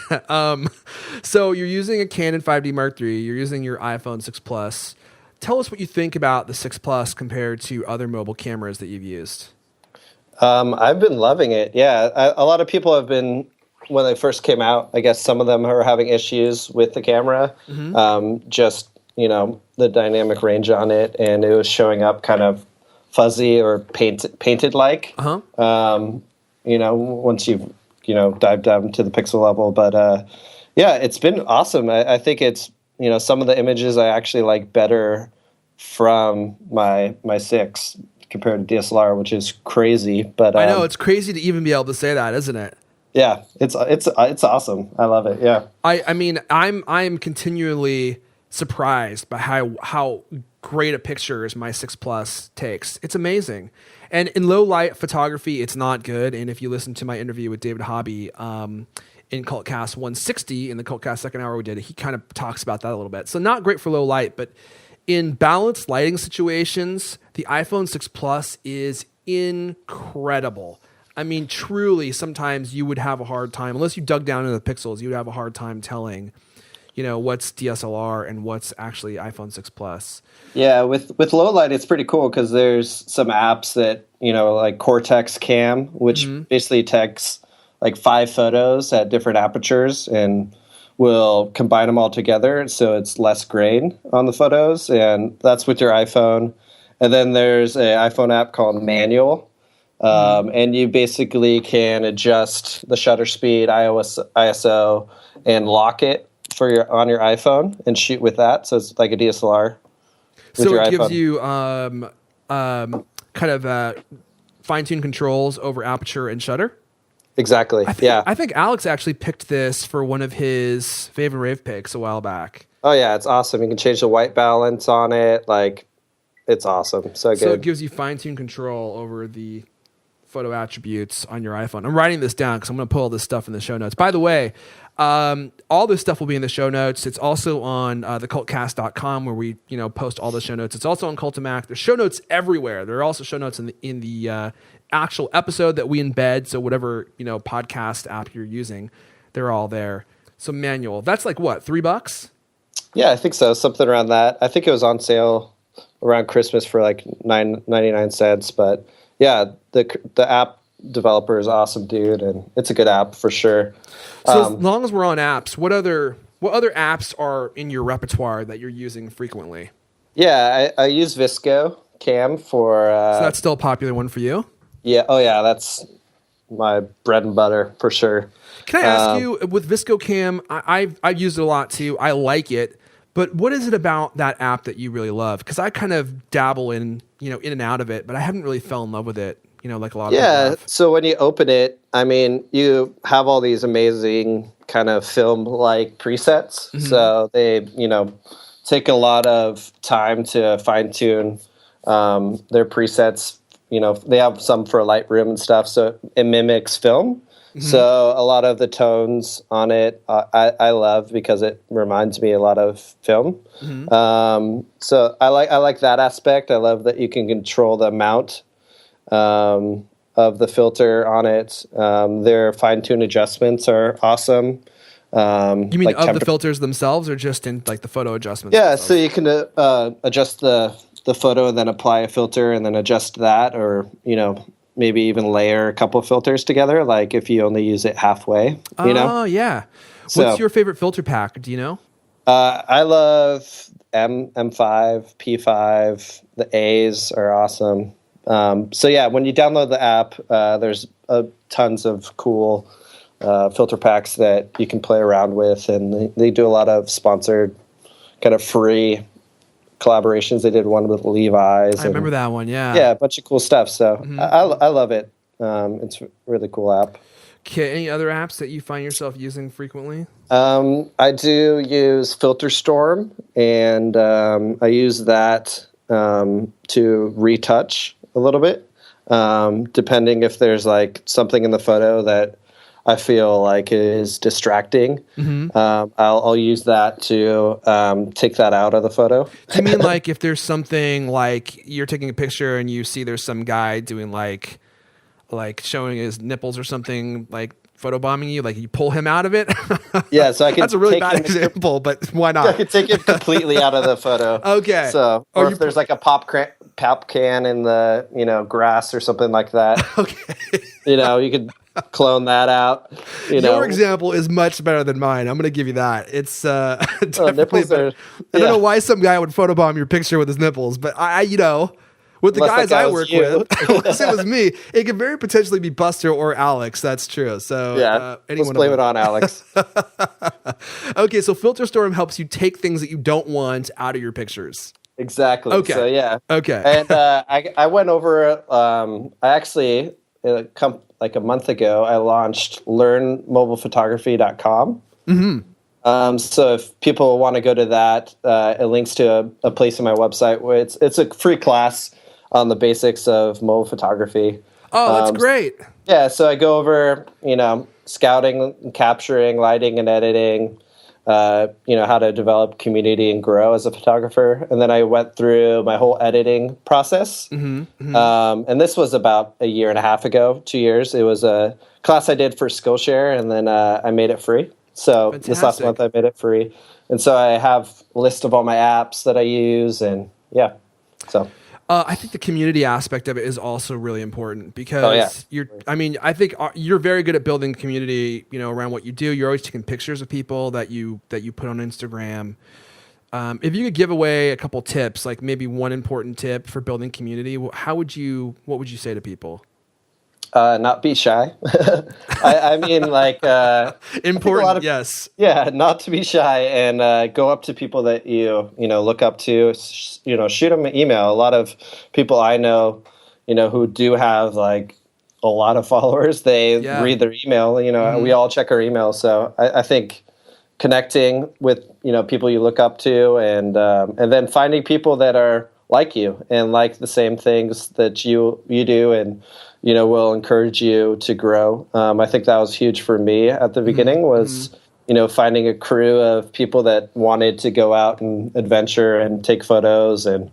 So you're using a Canon 5D Mark III. You're using your iPhone 6 Plus. Tell us what you think about the 6 Plus compared to other mobile cameras that you've used. I've been loving it. Yeah, a lot of people have been, when they first came out, I guess some of them are having issues with the camera. Just, the dynamic range on it, and it was showing up kind of fuzzy or painted like. Once you've dived down to the pixel level. But it's been awesome. I think it's some of the images I actually like better from my 6 compared to DSLR, which is crazy. But I know it's crazy to even be able to say that, isn't it? Yeah, it's awesome. I love it. Yeah. I mean, I'm continually surprised by how great a pictures my 6 Plus takes. It's amazing. And in low light photography, it's not good. And if you listen to my interview with David Hobby in Cultcast 160, in the Cultcast second hour we did, he kind of talks about that a little bit. So not great for low light, but in balanced lighting situations, the iPhone 6 Plus is incredible. I mean, truly, sometimes you would have a hard time, unless you dug down into the pixels, you would have a hard time telling, what's DSLR and what's actually iPhone 6 Plus. Yeah, with low light, it's pretty cool because there's some apps that, like Cortex Cam, which basically takes like 5 photos at different apertures and will combine them all together so it's less grain on the photos, and that's with your iPhone. And then there's an iPhone app called Manual, and you basically can adjust the shutter speed, ISO, and lock it on your iPhone and shoot with that. So it's like a DSLR. So it gives you kind of fine-tuned controls over aperture and shutter? Exactly. I think Alex actually picked this for one of his favorite rave picks a while back. Oh yeah, it's awesome. You can change the white balance on it. Like, it's awesome. So good. So it gives you fine-tuned control over the photo attributes on your iPhone. I'm writing this down because I'm going to put all this stuff in the show notes. By the way, all this stuff will be in the show notes. It's also on thecultcast.com where we post all the show notes. It's also on Cultimac. There's show notes everywhere. There are also show notes in the actual episode that we embed. So whatever podcast app you're using, they're all there. So Manual, that's like what, $3? Yeah, I think so. Something around that. I think it was on sale around Christmas for like 99 cents. But yeah, the app developer is awesome, dude, and it's a good app for sure. So as long as we're on apps, what other apps are in your repertoire that you're using frequently? Yeah, I use Visco Cam for. So that's still a popular one for you? Yeah. Oh yeah, that's my bread and butter for sure. Can I ask you, with Visco Cam, I've used it a lot too. I like it, but what is it about that app that you really love? Because I kind of dabble in and out of it, but I haven't really fell in love with it. Like a lot of people have. So when you open it, I mean, you have all these amazing kind of film-like presets. Mm-hmm. So they, take a lot of time to fine-tune their presets. They have some for Lightroom and stuff, so it mimics film. Mm-hmm. So a lot of the tones on it, I love because it reminds me a lot of film. Mm-hmm. So I like that aspect. I love that you can control the amount of the filter on it. Their fine-tune adjustments are awesome. You mean of the filters themselves, or just in like the photo adjustments? Yeah, themselves? so you can adjust the photo and then apply a filter and then adjust that, or maybe even layer a couple of filters together. Like if you only use it halfway. Oh yeah. What's your favorite filter pack? Do you know? I love M5, P5. The A's are awesome. So yeah, when you download the app, there's tons of cool filter packs that you can play around with, and they do a lot of sponsored, kind of free collaborations. They did one with Levi's. I remember that one. Yeah. Yeah, a bunch of cool stuff. So I love it. It's a really cool app. Okay. Any other apps that you find yourself using frequently? I do use FilterStorm, and I use that to retouch a little bit, depending if there's like something in the photo that I feel like is distracting. I'll use that to take that out of the photo. Do you mean like if there's something like you're taking a picture and you see there's some guy doing like showing his nipples or something, like photobombing you, like you pull him out of it? Yeah, so I can. That's a really bad example, but why not? I can take it completely out of the photo. Okay. So, or if there's like a pop can in the grass or something like that. Okay. You could clone that out. Your example is much better than mine. I'm going to give you that. It's definitely better. I don't know why some guy would photobomb your picture with his nipples, but I with the guys I work with, unless it was me, it could very potentially be Buster or Alex. That's true. So yeah, let's blame it on Alex. Okay, so FilterStorm helps you take things that you don't want out of your pictures. Exactly. Okay. So yeah. Okay. And I went over. I actually like a month ago, I launched learnmobilephotography.com. So if people want to go to that, it links to a place on my website where it's a free class on the basics of mobile photography. Oh, that's great. Yeah, so I go over, scouting, and capturing, lighting, and editing. How to develop community and grow as a photographer, and then I went through my whole editing process. And this was about a year and a half ago, 2 years. It was a class I did for Skillshare, and then I made it free. So Fantastic. This last month I made it free, and so I have a list of all my apps that I use, and yeah, so. I think the community aspect of it is also really important because I think you're very good at building community, around what you do. You're always taking pictures of people that you put on Instagram. If you could give away a couple tips, like maybe one important tip for building community, what would you say to people? Not be shy. I mean, like important. Yes. Yeah, not to be shy and go up to people that you look up to. Shoot them an email. A lot of people I know, who do have like a lot of followers, they read their email. We all check our email. So I think connecting with people you look up to, and then finding people that are like you and like the same things that you do, and will encourage you to grow. I think that was huge for me at the beginning, was finding a crew of people that wanted to go out and adventure and take photos and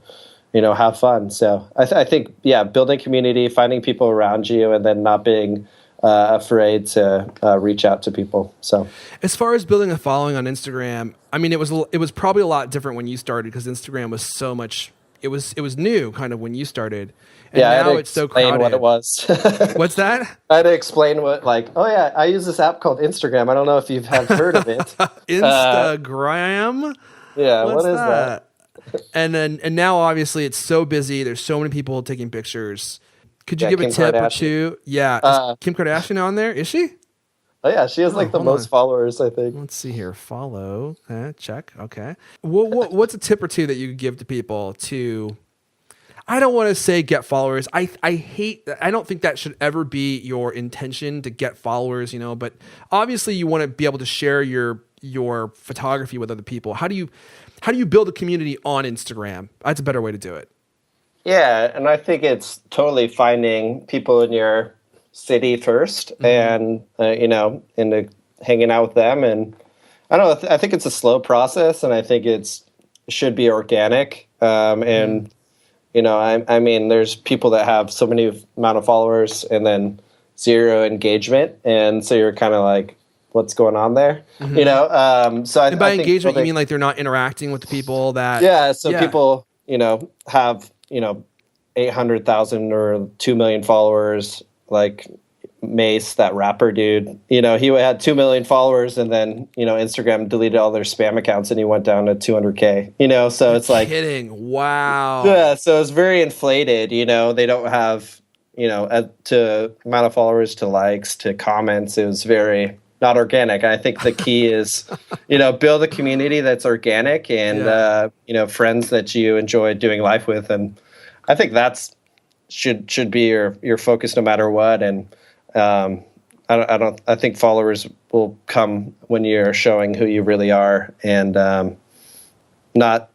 have fun. So I think building community, finding people around you, and then not being afraid to reach out to people. So as far as building a following on Instagram, I mean, it was probably a lot different when you started because Instagram was so much. It was new kind of when you started. And now it's so crowded. What it was. What's that? I had to explain I use this app called Instagram. I don't know if you have heard of it. Instagram? Yeah, what is that? And now obviously it's so busy. There's so many people taking pictures. Could you give Kim a tip Kardashian. or two? Yeah. Is Kim Kardashian on there? Is she? Oh yeah, she has the most followers, I think. Let's see here. Follow. Check. Okay. What's a tip or two that you could give to people to? I don't want to say get followers. I don't think that should ever be your intention to get followers. But obviously you want to be able to share your photography with other people. How do you build a community on Instagram? That's a better way to do it. Yeah, and I think it's totally finding people in your city first, and into hanging out with them. And I don't know. I think it's a slow process, and I think it should be organic. And I mean, there's people that have so many amount of followers and then zero engagement, and so you're kind of like, what's going on there? So and by engagement, you mean like they're not interacting with the people that? Yeah. So people, have 800,000 or 2 million followers, like Mace, that rapper dude. He had 2 million followers, and then Instagram deleted all their spam accounts, and he went down to 200K. So it's like kidding. Wow. Yeah, so it's very inflated. They don't have to amount of followers to likes to comments. It was very not organic. I think the key is build a community that's organic and friends that you enjoy doing life with, and I think that's should be your focus no matter what. And I think followers will come when you're showing who you really are, and not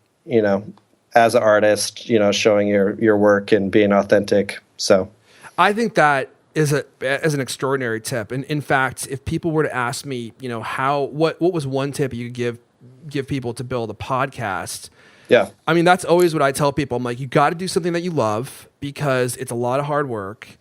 as an artist, showing your work and being authentic. So I think that is an extraordinary tip. And in fact, if people were to ask me, what was one tip you could give people to build a podcast? Yeah. I mean, that's always what I tell people. I'm like, you got to do something that you love because it's a lot of hard work.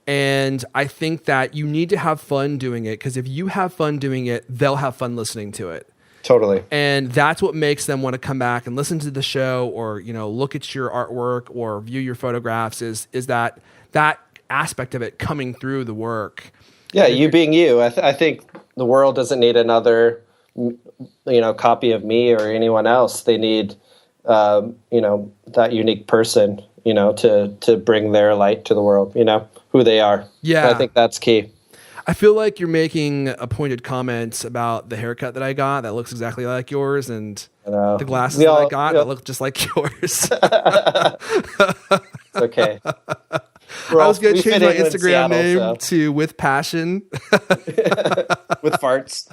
And I think that you need to have fun doing it, because if you have fun doing it, they'll have fun listening to it. Totally. And that's what makes them want to come back and listen to the show, or, look at your artwork or view your photographs is that aspect of it coming through the work. Yeah. You being you. I think the world doesn't need another, copy of me or anyone else. They need, that unique person, to bring their light to the world, who they are. Yeah. I think that's key. I feel like you're making a pointed comment about the haircut that I got that looks exactly like yours, and the glasses that I got that look just like yours. Okay. I was going to change my Instagram name to With Passion. With farts.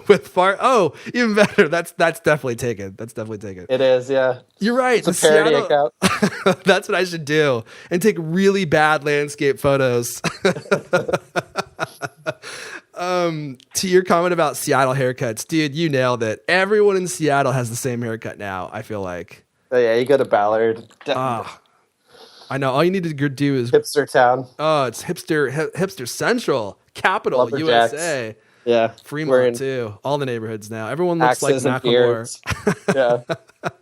With fart. Oh, even better. That's definitely taken. That's definitely taken. It is, yeah. You're right. It's a parody account. That's what I should do, and take really bad landscape photos. To your comment about Seattle haircuts, dude, you nailed it. Everyone in Seattle has the same haircut now, I feel like. Oh, yeah, you go to Ballard. I know. All you need to do is hipster town. Oh, it's hipster central, capital, Lumberjacks. USA. Yeah, Fremont too. All the neighborhoods now. Everyone looks like Macklemore. Yeah,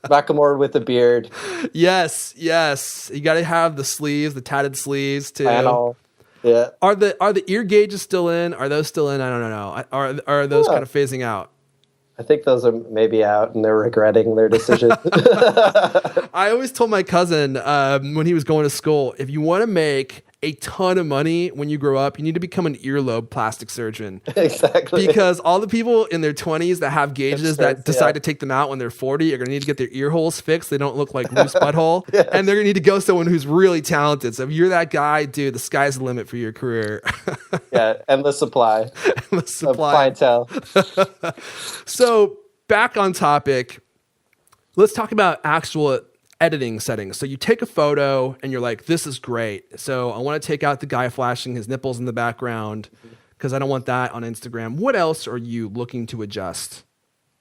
Macklemore with a beard. Yes. You got to have the sleeves, the tatted sleeves too. Flannel. Yeah. Are the ear gauges still in? Are those still in? I don't know. Are those kind of phasing out? I think those are maybe out, and they're regretting their decision. I always told my cousin when he was going to school, if you want to make a ton of money when you grow up, you need to become an earlobe plastic surgeon. Exactly. Because all the people in their 20s that have gauges that decide to take them out when they're 40 are going to need to get their ear holes fixed. They don't look like loose butthole. Yes. And they're going to need to go someone who's really talented. So if you're that guy, dude, the sky's the limit for your career. Yeah, endless supply. Endless supply. Clientele. So back on topic, let's talk about actual editing settings. So you take a photo and you're like, this is great. So I want to take out the guy flashing his nipples in the background because I don't want that on Instagram. What else are you looking to adjust?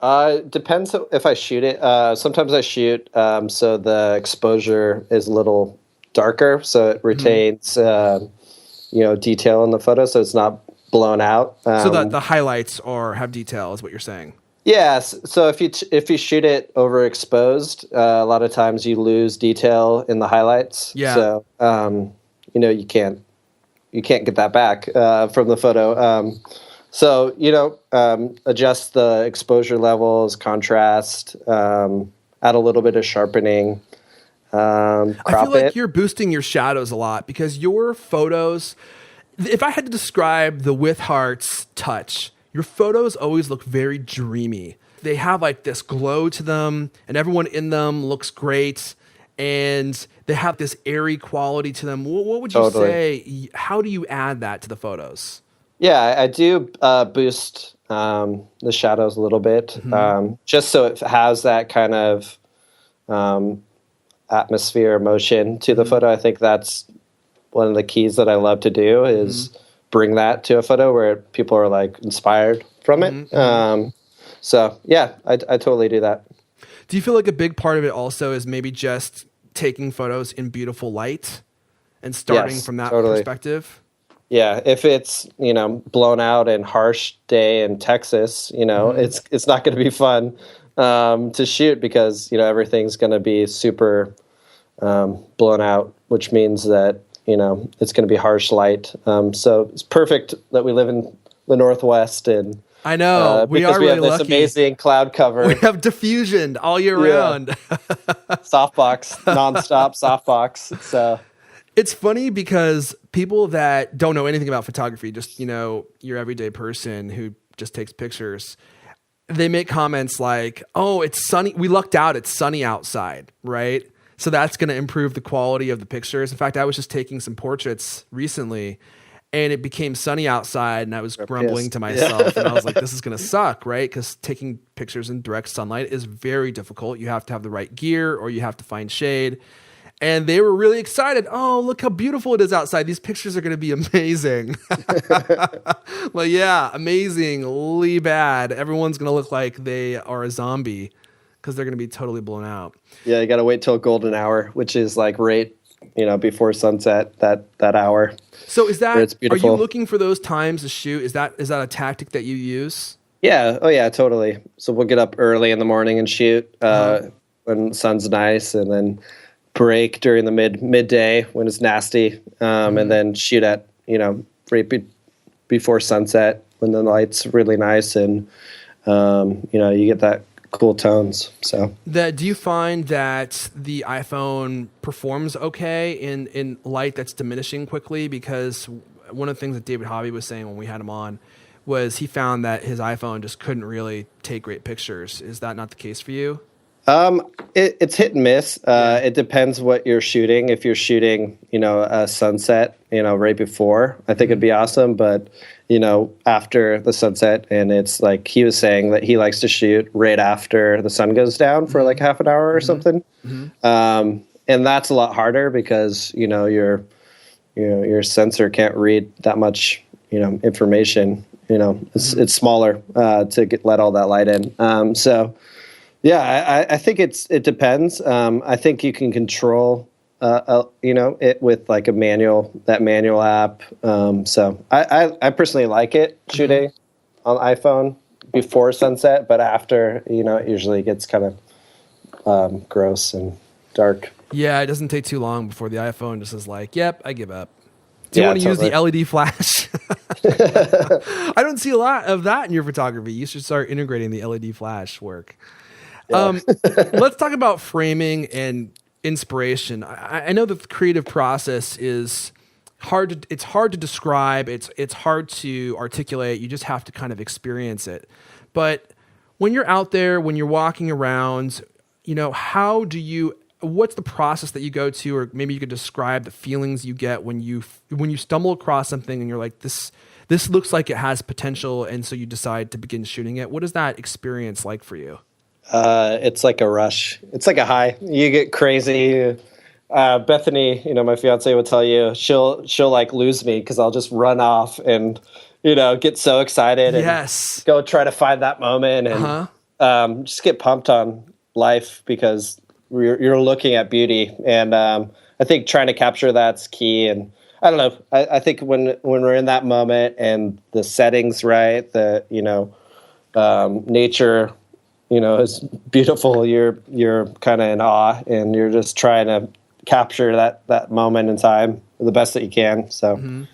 Depends if I shoot it. Sometimes I shoot so the exposure is a little darker, so it retains detail in the photo, so it's not blown out. So that the highlights have detail is what you're saying. Yes. So if you shoot it overexposed, a lot of times you lose detail in the highlights. Yeah. So you can't get that back from the photo. Adjust the exposure levels, contrast, add a little bit of sharpening. I feel like you're boosting your shadows a lot because your photos. If I had to describe the With Hearts touch, your photos always look very dreamy. They have like this glow to them, and everyone in them looks great, and they have this airy quality to them. What would you say? How do you add that to the photos? Yeah, I do boost the shadows a little bit, just so it has that kind of atmosphere, emotion to the photo. I think that's one of the keys that I love to do is bring that to a photo where people are like inspired from it. I totally do that. Do you feel like a big part of it also is maybe just taking photos in beautiful light and starting from that perspective? Yeah, if it's blown out and harsh day in Texas, it's not going to be fun to shoot because everything's going to be super blown out, which means that it's going to be harsh light. So it's perfect that we live in the Northwest, and I know because we have this amazing cloud cover. We have diffusion all year round. Softbox, nonstop softbox. So it's funny because people that don't know anything about photography, just your everyday person who just takes pictures, they make comments like, "Oh, it's sunny. We lucked out. It's sunny outside, right? So that's going to improve the quality of the pictures." In fact, I was just taking some portraits recently, and it became sunny outside, and I was grumbling to myself, and I was like, "This is going to suck, right?" Because taking pictures in direct sunlight is very difficult. You have to have the right gear, or you have to find shade. And they were really excited. "Oh, look how beautiful it is outside. These pictures are going to be amazing." Well, yeah, amazingly bad. Everyone's going to look like they are a zombie because they're going to be totally blown out. Yeah, you got to wait till golden hour, which is like right, before sunset, that hour. So is that, it's are beautiful. you looking for those times to shoot? Is that a tactic that you use? Yeah. Oh, yeah, totally. So we'll get up early in the morning and shoot when the sun's nice, and then break during the midday when it's nasty, and then shoot at right before sunset when the light's really nice, and you get that cool tones. So do you find that the iPhone performs okay in light that's diminishing quickly? Because one of the things that David Hobby was saying when we had him on was he found that his iPhone just couldn't really take great pictures. Is that not the case for you? It's hit and miss. It depends what you're shooting. If you're shooting, a sunset, right before, I think it'd be awesome. But, after the sunset, and it's like he was saying that he likes to shoot right after the sun goes down for like half an hour or something. And that's a lot harder because, your sensor can't read that much, information. It's smaller to let all that light in. So. Yeah, I think it depends. I think you can control, it with like a manual app. So I personally like it shooting on iPhone before sunset, but after, it usually gets kind of gross and dark. Yeah, it doesn't take too long before the iPhone just is like, "Yep, I give up." Do you want to use the LED flash? I don't see a lot of that in your photography. You should start integrating the LED flash work. Let's talk about framing and inspiration. I know that the creative process is hard. It's hard to describe. It's hard to articulate. You just have to kind of experience it. But when you're out there, when you're walking around, what's the process that you go to, or maybe you could describe the feelings you get when you stumble across something and you're like, this looks like it has potential, and so you decide to begin shooting it. What is that experience like for you? It's like a rush. It's like a high. You get crazy. Bethany, my fiance would tell you, she'll like lose me because I'll just run off and, get so excited and go try to find that moment and just get pumped on life because you're looking at beauty. And I think trying to capture that's key. And I don't know. I think when we're in that moment and the setting's right, the nature, is beautiful. You're kind of in awe, and you're just trying to capture that moment in time the best that you can. So,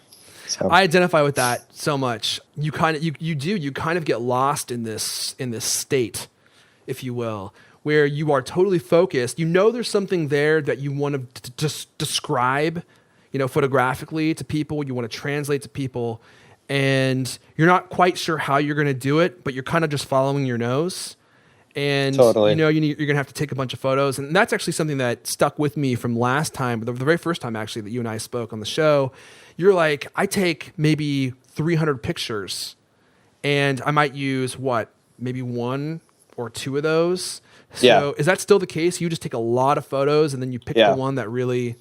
I identify with that so much. You kind of get lost in this state, if you will, where you are totally focused. There's something there that you want to just describe, photographically to people. You want to translate to people, and you're not quite sure how you're going to do it, but you're kind of just following your nose. And totally. You're going to have to take a bunch of photos. And that's actually something that stuck with me from last time, the very first time actually that you and I spoke on the show. You're like, I take maybe 300 pictures and I might use maybe one or two of those. So is that still the case? You just take a lot of photos and then you pick the one that really...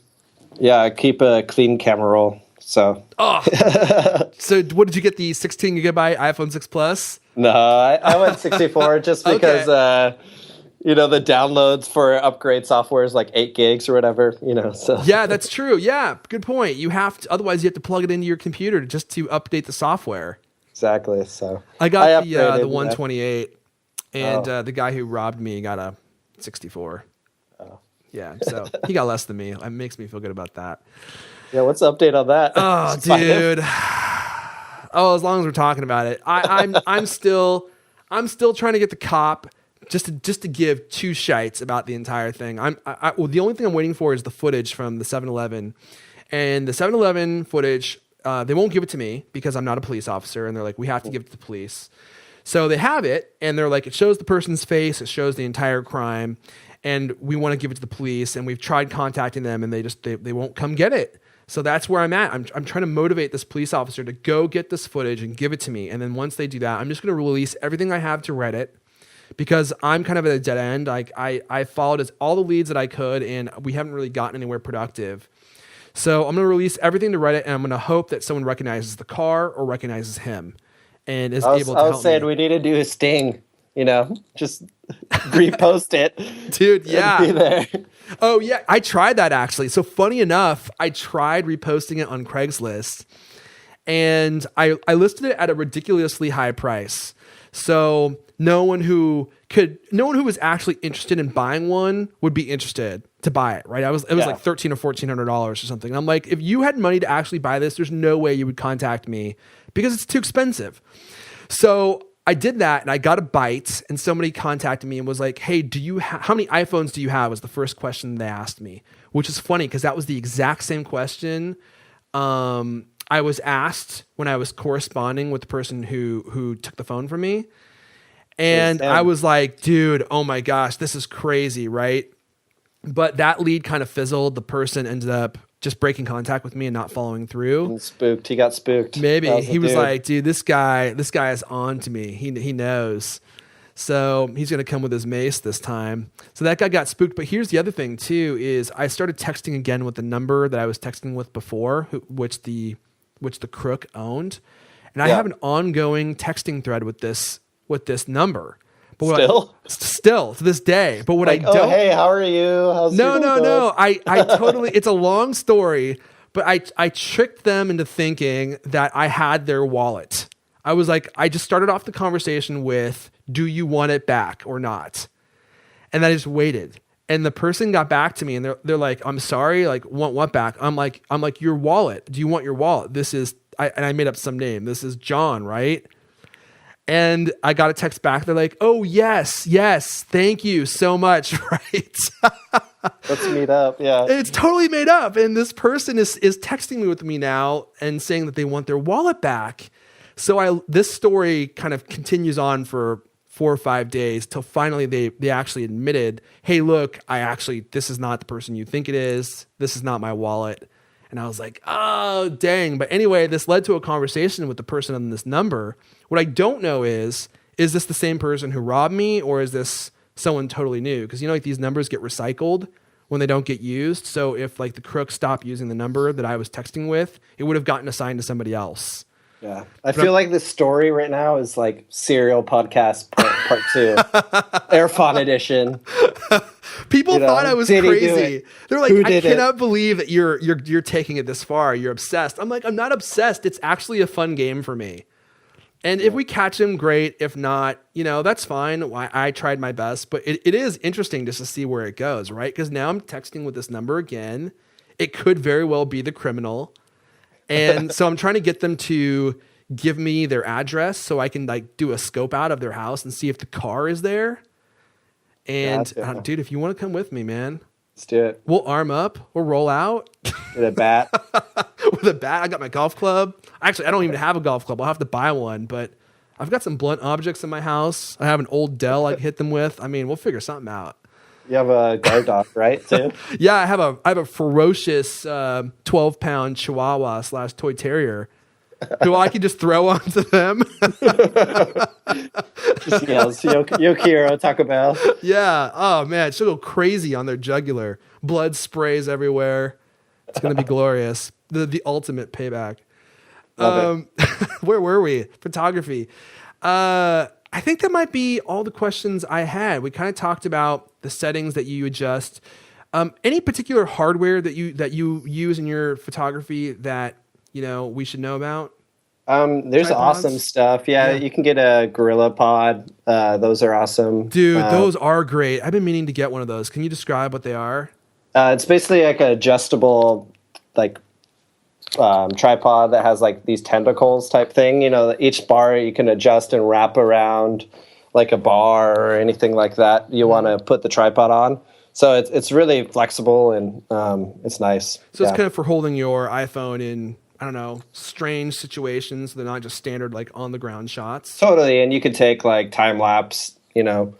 Yeah, I keep a clean camera roll. So, so what did you get, the 16 gigabyte iPhone 6 Plus? No, I went 64 just because, the downloads for upgrade software is like 8 gigs or whatever, so. Yeah, that's true. Yeah, good point. Otherwise you have to plug it into your computer just to update the software. Exactly. So I got the 128 and the guy who robbed me got a 64. Yeah, so he got less than me. It makes me feel good about that. Yeah, what's the update on that? Oh, dude. Oh, as long as we're talking about it, I'm still trying to get the cop just to give two shites about the entire thing. Well, the only thing I'm waiting for is the footage from the 7-Eleven, and the 7-Eleven footage. They won't give it to me because I'm not a police officer, and they're like, we have to give it to the police. So they have it, and they're like, it shows the person's face, it shows the entire crime, and we want to give it to the police, and we've tried contacting them, and they won't come get it. So that's where I'm at. I'm trying to motivate this police officer to go get this footage and give it to me. And then once they do that, I'm just going to release everything I have to Reddit because I'm kind of at a dead end. Like I followed all the leads that I could, and we haven't really gotten anywhere productive. So I'm going to release everything to Reddit, and I'm going to hope that someone recognizes the car or recognizes him and is able to help me. I was saying we need to do a sting, just repost it. Dude, yeah. Be there. Oh, yeah. I tried that, actually. So funny enough, I tried reposting it on Craigslist, and I listed it at a ridiculously high price. So no one who was actually interested in buying one would be interested to buy it, right? It was like $1,300 or $1,400 or something. And I'm like, if you had money to actually buy this, there's no way you would contact me because it's too expensive. So I did that, and I got a bite, and somebody contacted me and was like, hey, how many iPhones do you have was the first question they asked me, which is funny because that was the exact same question I was asked when I was corresponding with the person who took the phone from me. And I was like, dude, oh my gosh, this is crazy, right? But that lead kind of fizzled. The person ended up just breaking contact with me and not following through. And spooked. He got spooked. Maybe he was like, dude, this guy is on to me. He knows. So he's going to come with his mace this time. So that guy got spooked. But here's the other thing too, is I started texting again with the number that I was texting with before, which the crook owned. And I have an ongoing texting thread with this number. But still to this day. But what I don't. Oh, hey, how are you? How's No. I totally. It's a long story, but I tricked them into thinking that I had their wallet. I was like, I just started off the conversation with, "Do you want it back or not?" And then I just waited, and the person got back to me, and they're like, "I'm sorry, like want what back?" I'm like, your wallet. Do you want your wallet? This is and I made up some name. This is John, right? And I got a text back. They're like, oh, yes, thank you so much, right? Let's meet up, yeah. It's totally made up. And this person is texting me with me now and saying that they want their wallet back. So this story kind of continues on for 4 or 5 days till finally they actually admitted, hey, look, this is not the person you think it is. This is not my wallet. And I was like, oh, dang. But anyway, this led to a conversation with the person on this number. What I don't know is this the same person who robbed me, or is this someone totally new? Because like these numbers get recycled when they don't get used. So if like the crook stopped using the number that I was texting with, it would have gotten assigned to somebody else. Yeah. I feel like this story right now is like Serial Podcast part 2. Airfon edition. People thought I was crazy. They're like, I cannot believe that you're taking it this far. You're obsessed. I'm like, I'm not obsessed. It's actually a fun game for me. And if we catch him, great. If not, that's fine. I tried my best. But it is interesting just to see where it goes, right? Because now I'm texting with this number again. It could very well be the criminal. And so I'm trying to get them to give me their address so I can like do a scope out of their house and see if the car is there. And dude, if you want to come with me, man, let's do it. We'll arm up. We'll roll out with a bat. With a bat. I got my golf club. Actually, I don't even have a golf club. I'll have to buy one, but I've got some blunt objects in my house. I have an old Dell I can hit them with. I mean, we'll figure something out. You have a guard dog, right? Too. Yeah, I have a ferocious 12-pound Chihuahua / toy terrier who I can just throw onto them. Just yells, Yokiro, Taco Bell. Yeah. Oh man, she'll go crazy on their jugular. Blood sprays everywhere. It's gonna be glorious. The ultimate payback. Where were we? Photography. I think that might be all the questions I had. We kind of talked about the settings that you adjust. Any particular hardware that you use in your photography that we should know about? There's Tripods? Awesome stuff. Yeah, you can get a Gorilla Pod. Those are awesome. Dude, those are great. I've been meaning to get one of those. Can you describe what they are? It's basically like an adjustable, like tripod that has like these tentacles type thing. You know, each bar you can adjust and wrap around like a bar or anything like that you want to put the tripod on. So it's really flexible and it's nice. So it's kind of for holding your iPhone in, I don't know, strange situations. They're not just standard like on the ground shots. Totally, and you could take like time lapse. Use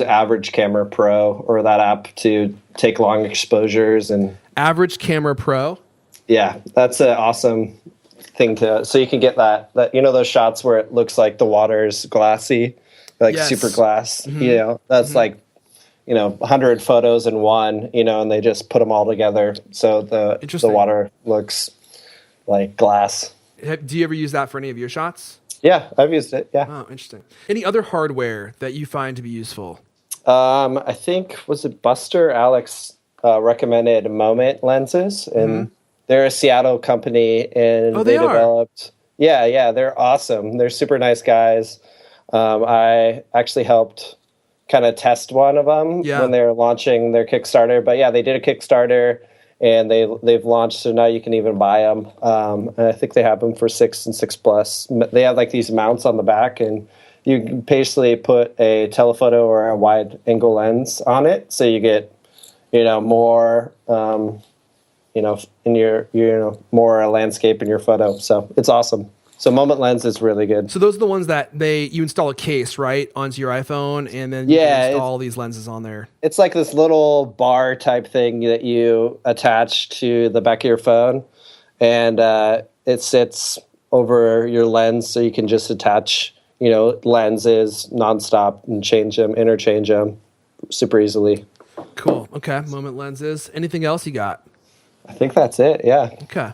Average Camera Pro or that app to take long exposures and. Average Camera Pro. Yeah, that's an awesome thing so you can get that those shots where it looks like the water's glassy, like super glass. Mm-hmm. That's like 100 photos in one. And they just put them all together so the water looks like glass. Do you ever use that for any of your shots? Yeah, I've used it. Yeah. Oh, interesting. Any other hardware that you find to be useful? I think was it Buster Alex recommended Moment lenses, and they're a Seattle company, and they developed. Yeah, they're awesome. They're super nice guys. I actually helped kind of test one of them when they were launching their Kickstarter. But yeah, they did a Kickstarter, and they've launched, so now you can even buy them. And I think they have them for 6 and 6 Plus. They have like these mounts on the back, and you can basically put a telephoto or a wide angle lens on it, so you get more in your more landscape in your photo. So it's awesome. So Moment lens is really good. So those are the ones that you install a case, right, onto your iPhone, and then you can install these lenses on there. It's like this little bar type thing that you attach to the back of your phone, and it sits over your lens, so you can just attach lenses nonstop and interchange them super easily. Cool. Okay. Moment lenses. Anything else you got? I think that's it. Yeah. Okay.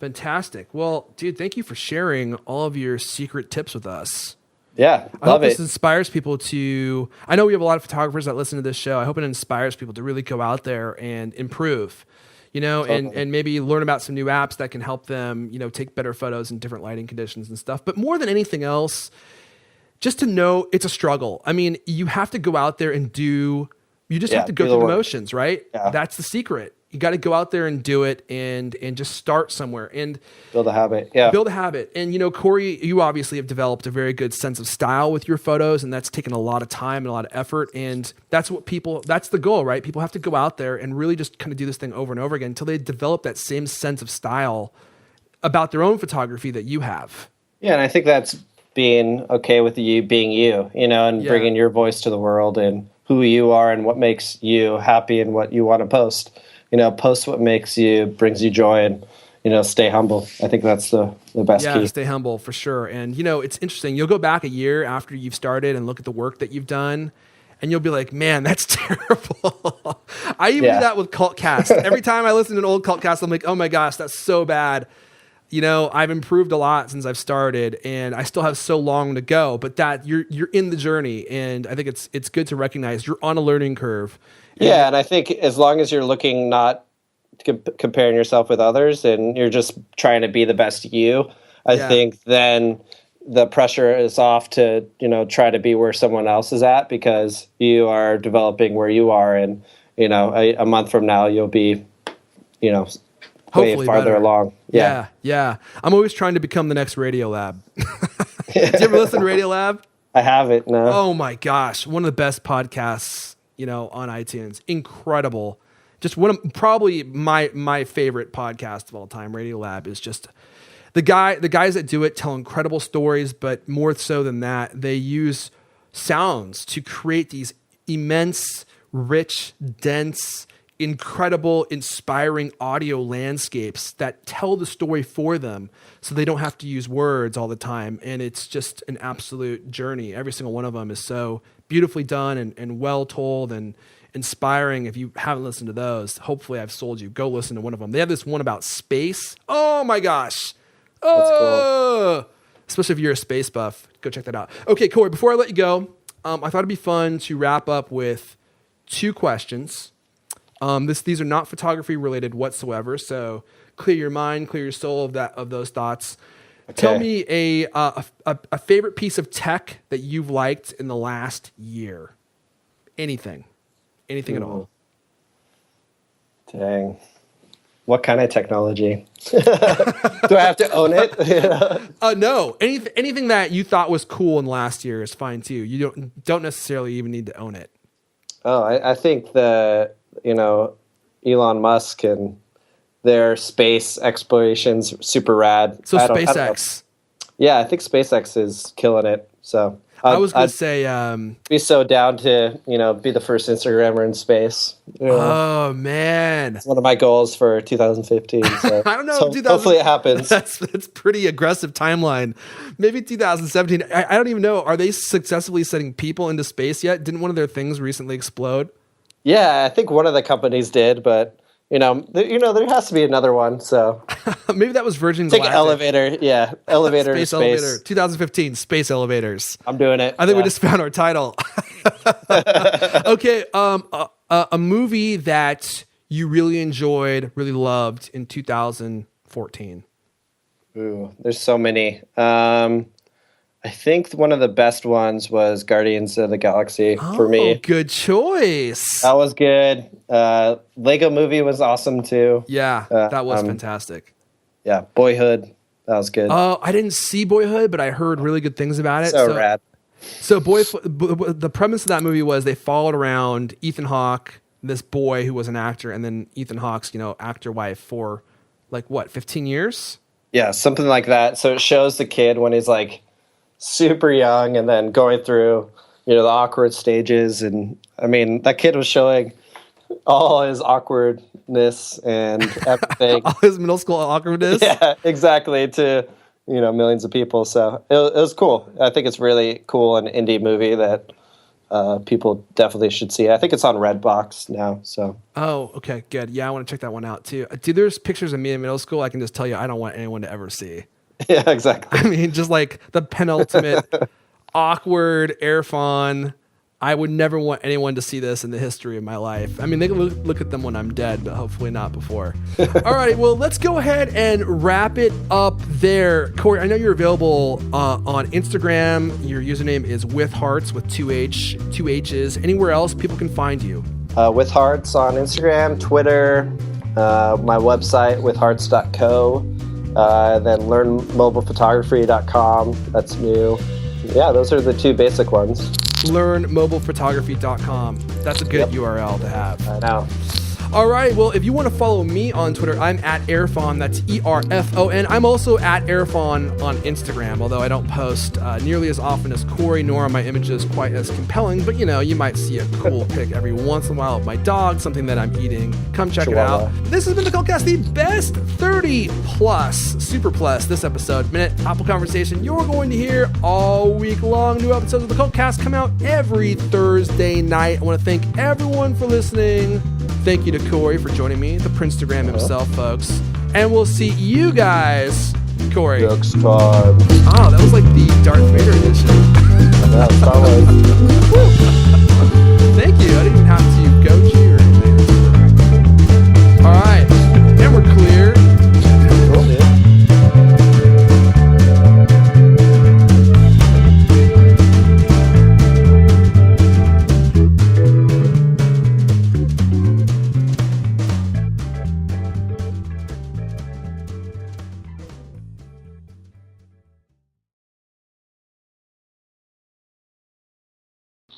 Fantastic. Well, dude, thank you for sharing all of your secret tips with us. Yeah. I hope this inspires people to, I know we have a lot of photographers that listen to this show. I hope it inspires people to really go out there and improve, and maybe learn about some new apps that can help them, take better photos in different lighting conditions and stuff. But more than anything else, just to know it's a struggle. I mean, you have to go out there and you have to go through the motions, right? Yeah. That's the secret. You got to go out there and do it and just start somewhere and build a habit. Yeah. Build a habit. And, Corey, you obviously have developed a very good sense of style with your photos, and that's taken a lot of time and a lot of effort. And that's the goal, right? People have to go out there and really just kind of do this thing over and over again until they develop that same sense of style about their own photography that you have. Yeah. And I think that's being okay with you being you, and bringing your voice to the world and who you are and what makes you happy and what you want to post. Post what brings you joy, and stay humble. I think that's the best key. Yeah, stay humble for sure. And it's interesting. You'll go back a year after you've started and look at the work that you've done, and you'll be like, man, that's terrible. I even do that with Cultcast. Every time I listen to an old Cultcast, I'm like, oh my gosh, that's so bad. I've improved a lot since I've started, and I still have so long to go. But that you're in the journey, and I think it's good to recognize you're on a learning curve. And I think as long as you're looking not comparing yourself with others, and you're just trying to be the best you, I think then the pressure is off to try to be where someone else is at, because you are developing where you are, and a month from now you'll be hopefully way farther better. Along. Yeah. I'm always trying to become the next Radiolab. Did you ever listen to Radiolab? I haven't. No. Oh my gosh, one of the best podcasts on iTunes. Incredible. Just probably my favorite podcast of all time. Radiolab is just the guys that do it tell incredible stories, but more so than that, they use sounds to create these immense, rich, dense, incredible, inspiring audio landscapes that tell the story for them, so they don't have to use words all the time. And it's just an absolute journey. Every single one of them is so beautifully done and well told and inspiring. If you haven't listened to those, hopefully I've sold you. Go listen to one of them. They have this one about space. Oh my gosh. That's cool. Especially if you're a space buff, go check that out. Okay, Corey, before I let you go, I thought it'd be fun to wrap up with 2 questions. These are not photography related whatsoever. So clear your mind, clear your soul of those thoughts. Okay. Tell me a favorite piece of tech that you've liked in the last year. Anything at all. Dang. What kind of technology? Do I have to own it? No. Anything that you thought was cool in last year is fine too. You don't necessarily even need to own it. Oh, I think that, Elon Musk and their space exploration's super rad. So I don't know. SpaceX. Yeah, I think SpaceX is killing it. So I was going I'd to say, be so down to, be the first Instagrammer in space. oh man, It's one of my goals for 2015. So I don't know. So hopefully it happens. That's pretty aggressive timeline. Maybe 2017. I don't even know. Are they successfully sending people into space yet? Didn't one of their things recently explode? Yeah, I think one of the companies did, but there has to be another one. So maybe that was Virgin take Galactic. an elevator. Yeah, elevator Space to space. elevator. 2015 space elevators. I'm doing it. I think we just found our title. Okay, a movie that you really enjoyed, really loved in 2014. Ooh, there's so many. I think one of the best ones was Guardians of the Galaxy for me. Good choice. That was good. Lego Movie was awesome too. Yeah, that was fantastic. Yeah, Boyhood, that was good. Oh, I didn't see Boyhood, but I heard really good things about it. So rad. So the premise of that movie was they followed around Ethan Hawke, this boy who was an actor, and then Ethan Hawke's, actor wife for 15 years? Yeah, something like that. So it shows the kid when he's like super young and then going through, the awkward stages. And I mean, that kid was showing all his awkwardness and everything. All his middle school awkwardness? Yeah, exactly. To, millions of people. So it was cool. I think it's really cool, an indie movie that people definitely should see. I think it's on Redbox now. So. Oh, okay, good. Yeah, I want to check that one out too. Dude, there's pictures of me in middle school. I can just tell you, I don't want anyone to ever see. Yeah, exactly. I mean, just like the penultimate awkward airfon. I would never want anyone to see this in the history of my life. I mean, they can look at them when I'm dead, but hopefully not before. All right, well, let's go ahead and wrap it up there. Corey, I know you're available on Instagram. Your username is with hearts with two H's. Anywhere else people can find you? With Hearts on Instagram, Twitter, my website, withhearts.co, then learnmobilephotography.com. That's new. Yeah, those are the two basic ones. Learnmobilephotography.com. That's a good URL to have. I know. All right. Well, if you want to follow me on Twitter, I'm at Airfon. That's ERFON. I'm also at Airfon on Instagram, although I don't post nearly as often as Corey, nor are my images quite as compelling. But, you might see a cool pic every once in a while of my dog, something that I'm eating. Come check it out. This has been the Cultcast, the best 30 plus, super plus this episode, minute Apple conversation you're going to hear all week long. New episodes of the Cultcast come out every Thursday night. I want to thank everyone for listening. Thank you to Corey for joining me, the Princetagram himself, folks. And we'll see you guys, Corey. Next time. Oh, that was like the Darth Vader edition. That's probably. Thank you. I didn't even have to goad you or anything. All right. And we're clear. Cool, dude.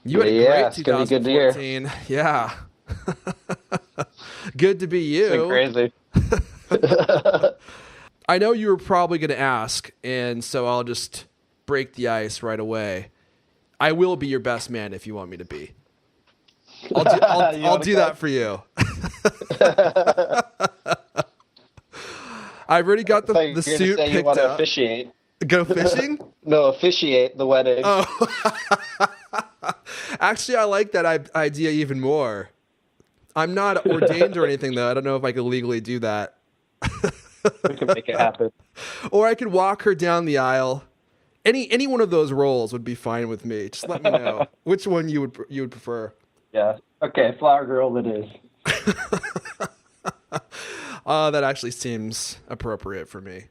You had a Yeah, great it's gonna be good to hear. 2014. Yeah. Good to be It's been you. crazy. I know you were probably going to ask, and so I'll just break the ice right away. I will be your best man if you want me to be. I'll do that for you. I've already got the suit picked you want to up. officiate. Go fishing? No, officiate the wedding. Oh. Actually, I like that idea even more. I'm not ordained or anything, though. I don't know if I could legally do that. We can make it happen. Or I could walk her down the aisle. Any one of those roles would be fine with me. Just let me know which one you would prefer. Yeah. Okay, flower girl it is. That actually seems appropriate for me.